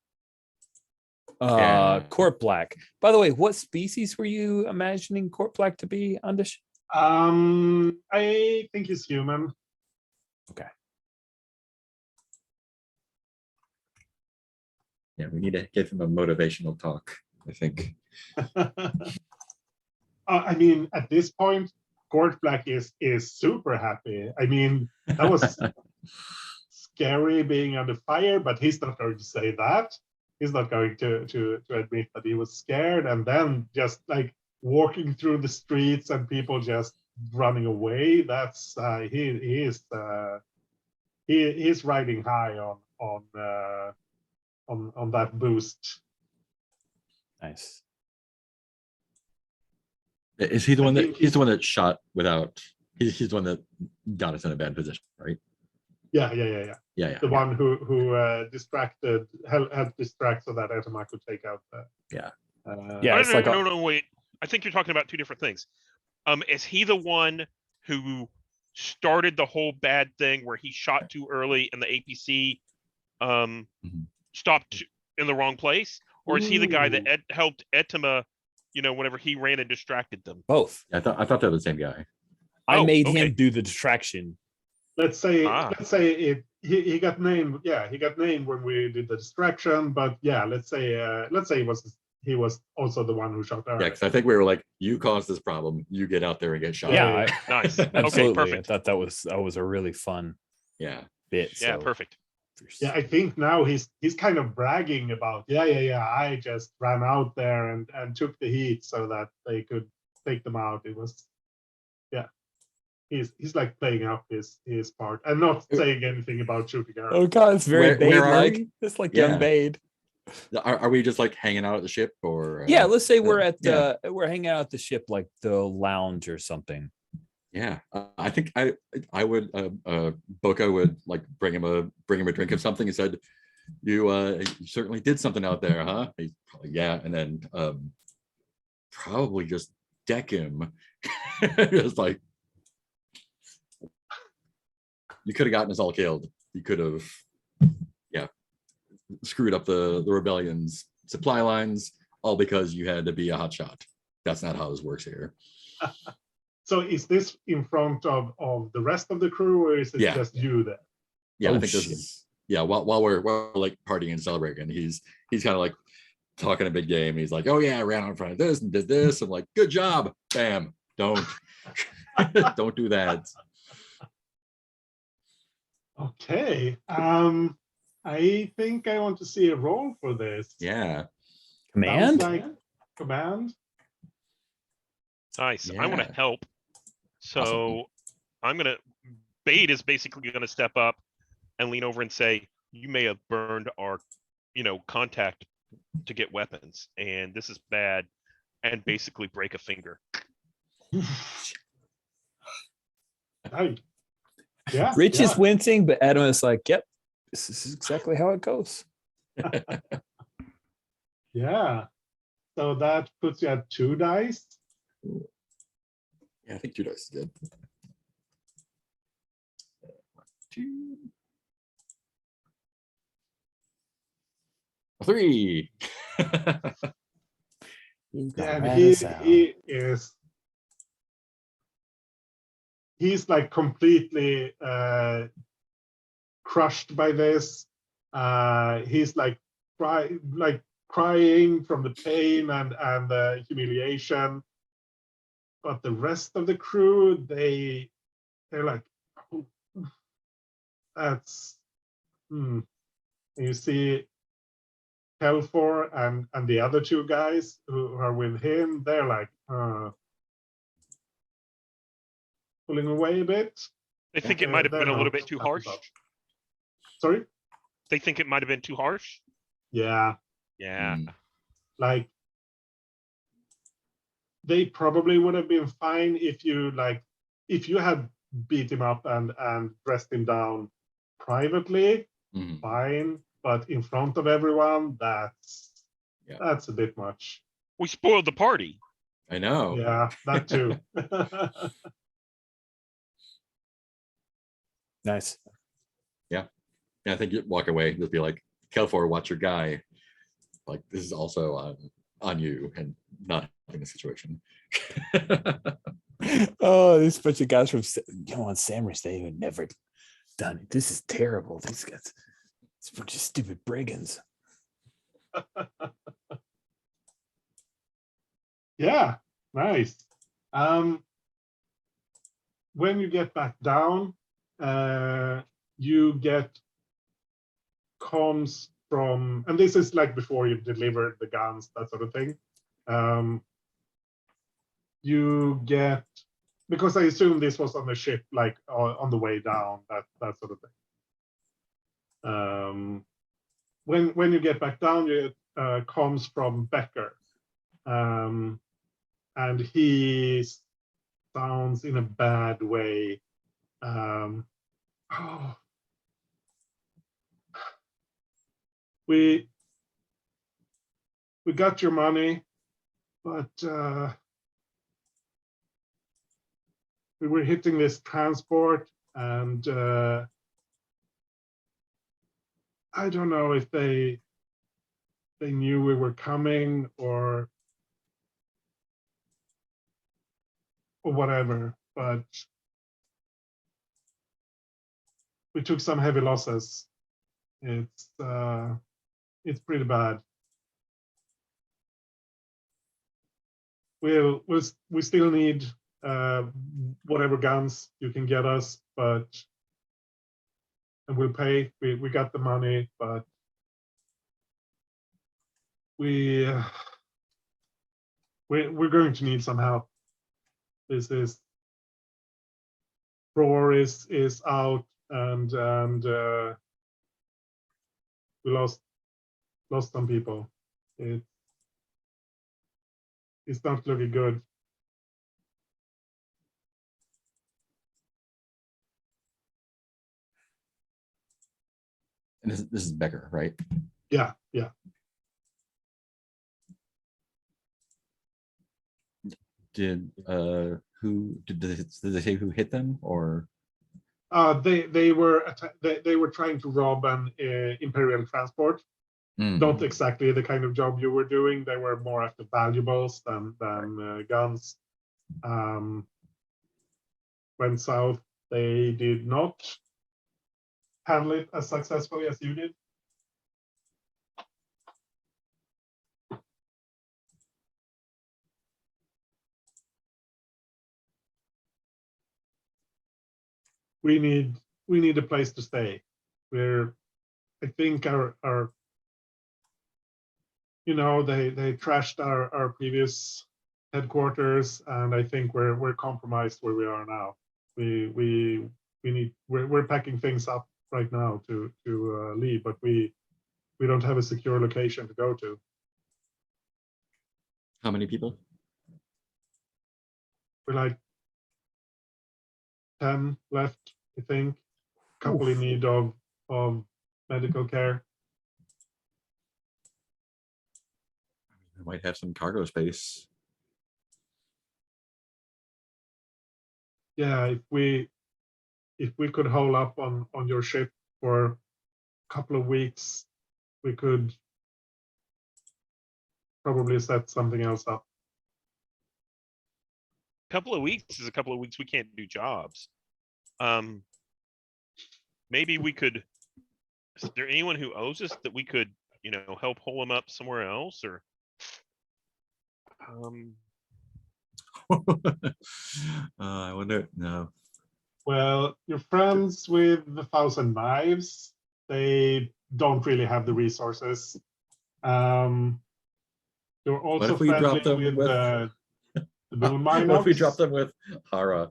Yeah. Court Black. By the way, what species were you imagining Court Black to be on this? I think he's human. Okay. Yeah, we need to give him a motivational talk, I think. I mean, at this point, Court Black is super happy. I mean, that was scary being under fire, but he's not going to say that. He's not going to admit that he was scared, and then just like walking through the streets and people just running away. That's he's riding high on that boost. Nice. Is he the one that think he's the one that shot without? He's the one that got us in a bad position, right? Yeah. Yeah. The one who distracted, helped distract so that Etama could take out the. Yeah. Yeah, Oh, it's no, like no, no, wait. I think you're talking about two different things. Is he the one who started the whole bad thing where he shot too early and the APC Mhm. stopped in the wrong place, or is he the guy that Ooh. helped Etima? Whenever he ran and distracted them. both. I thought they were the same guy. I Oh, made okay. him do the distraction. Let's say Ah. he got named. Yeah, he got named when we did the distraction. But yeah, let's say he was also the one who shot Yeah, Eric. because I think we were like, you caused this problem. You get out there and get shot. Yeah, Nice. Okay, absolutely. perfect. I thought that was a really fun Yeah. bit. Yeah, So perfect. Yeah, I think now he's kind of bragging about I just ran out there and took the heat so that they could take them out. It was he's like playing up his part and not saying anything about shooting Eric. Oh god, it's very Where are Bade-like. we? It's like Yeah. young Bade. Are we just like hanging out at the ship or? Yeah, let's say we're at yeah. we're hanging out at the ship, like the lounge or something. Yeah, I think I would Boca would like bring him a drink of something and said, you certainly did something out there, huh? He's probably, yeah, and then probably just deck him. Just like, you could have gotten us all killed. You could have, yeah, screwed up the rebellion's supply lines, all because you had to be a hotshot. That's not how this works here. So is this in front of the rest of the crew, or is it Yeah. just you there? Yeah, Oh, I think this shit. is, yeah, while we're like partying and celebrating, he's kind of like talking a big game. He's like, oh yeah, I ran out in front of this and did this. I'm like, good job. Bam. Don't don't do that. Okay. I think I want to see a roll for this. Yeah. Command? Sounds like command. Nice. I want Yeah. to help. So Awesome. I'm gonna. Bade is basically gonna step up and lean over and say, "You may have burned our, contact to get weapons, and this is bad," and basically break a finger. Nice. Yeah. Rich yeah. is wincing, but Adam is like, yep, this is exactly how it goes. Yeah. So that puts you at 2 dice. Yeah, I think 2 dice is good. 2. 3. Yeah, and he's like completely crushed by this. He's like crying from the pain and the humiliation. But the rest of the crew, they're like, oh, that's And you see Kelfor and the other 2 guys who are with him, they're like pulling away a bit. They think it might have been a little bit too harsh. Sorry? They think it might have been too harsh. Yeah. Yeah. Like, they probably would have been fine if you had beat him up and dressed him down privately, fine. But in front of everyone, that's a bit much. We spoiled the party. I know. Yeah, that too. Nice. Yeah, I think you walk away, just be like, Kelfor, watch your guy. Like, this is also on you and not in a situation. Oh, this bunch of guys from on Samurai State who had never done it. This is terrible. These guys, it's a bunch of stupid brigands. Yeah, nice. When you get back down, you get comms from, and this is like before you've delivered the guns, that sort of thing. You get, because I assume this was on the ship, like on the way down, that sort of thing. When you get back down, you get comms from Becker. And he sounds in a bad way. We got your money. but we were hitting this transport, and I don't know if they knew we were coming or whatever, but we took some heavy losses. It's pretty bad. We still need whatever guns you can get us, but and we'll pay. We got the money, but we're going to need some help. This is Roar is out, and we lost some people. It's not looking good. And this is Becker, right? Yeah. Did who did they say who hit them, or They were trying to rob an Imperial transport. Not exactly the kind of job you were doing. They were more after valuables than guns. Went south. They did not handle it as successfully as you did. We need a place to stay. I think our they trashed our previous headquarters, and I think we're compromised where we are now. We're packing things up right now to leave, but we don't have a secure location to go to. how many people? We're like 10 left, I think. Couple in need of medical care. We might have some cargo space. Yeah, if we could hold up on your ship for a couple of weeks, we could probably set something else up. Couple of weeks is a couple of weeks we can't do jobs. Maybe we could. Is there anyone who owes us that we could, help hole them up somewhere else, or? I wonder. No. Well, you're friends with the 1,000 Knives. They don't really have the resources. You're also if we drop friendly them with with- the Moon Mine. What if we drop them with Hara?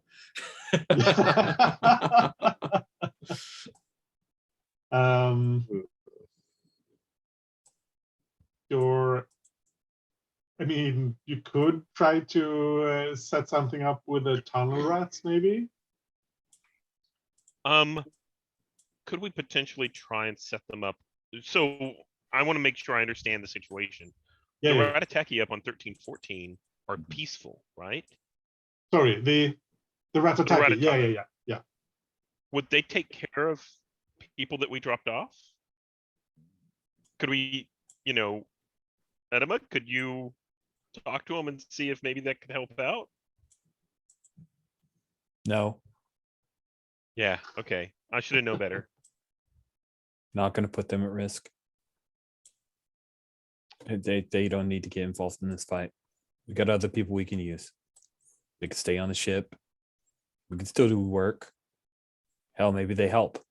You could try to set something up with the tunnel rats, maybe. Could we potentially try and set them up? So I want to make sure I understand the situation. Yeah. The Ratataki up on 1314 are peaceful, right? Sorry, the Ratataki. Yeah. Would they take care of people that we dropped off? Could we, Edema, could you talk to them and see if maybe that could help out? No, Yeah, okay. I should have known better. not going to put them at risk. They don't need to get involved in this fight. We got other people we can use. They can stay on the ship. We can still do work. Hell, maybe they help.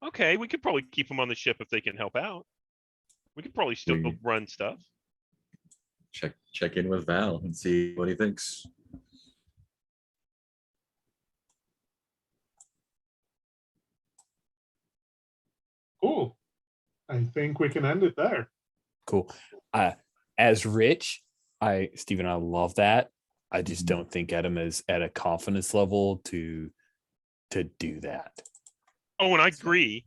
Okay, we could probably keep them on the ship if they can help out. We could probably still run stuff. Check in with Val and see what he thinks. Cool. I think we can end it there. Cool. As Rich, Stephen, I love that. I just don't think Adam is at a confidence level to do that. Oh, and I agree.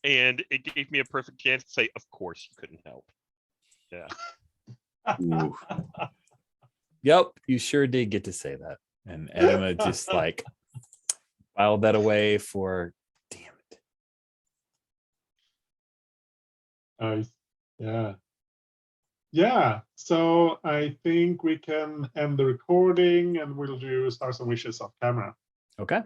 And it gave me a perfect chance to say, of course you couldn't help. Yeah. Ooh. Yep, you sure did get to say that. And Edema just like filed that away for, damn it. Nice. Yeah. Yeah. So I think we can end the recording and we'll do Stars and Wishes off camera. Okay.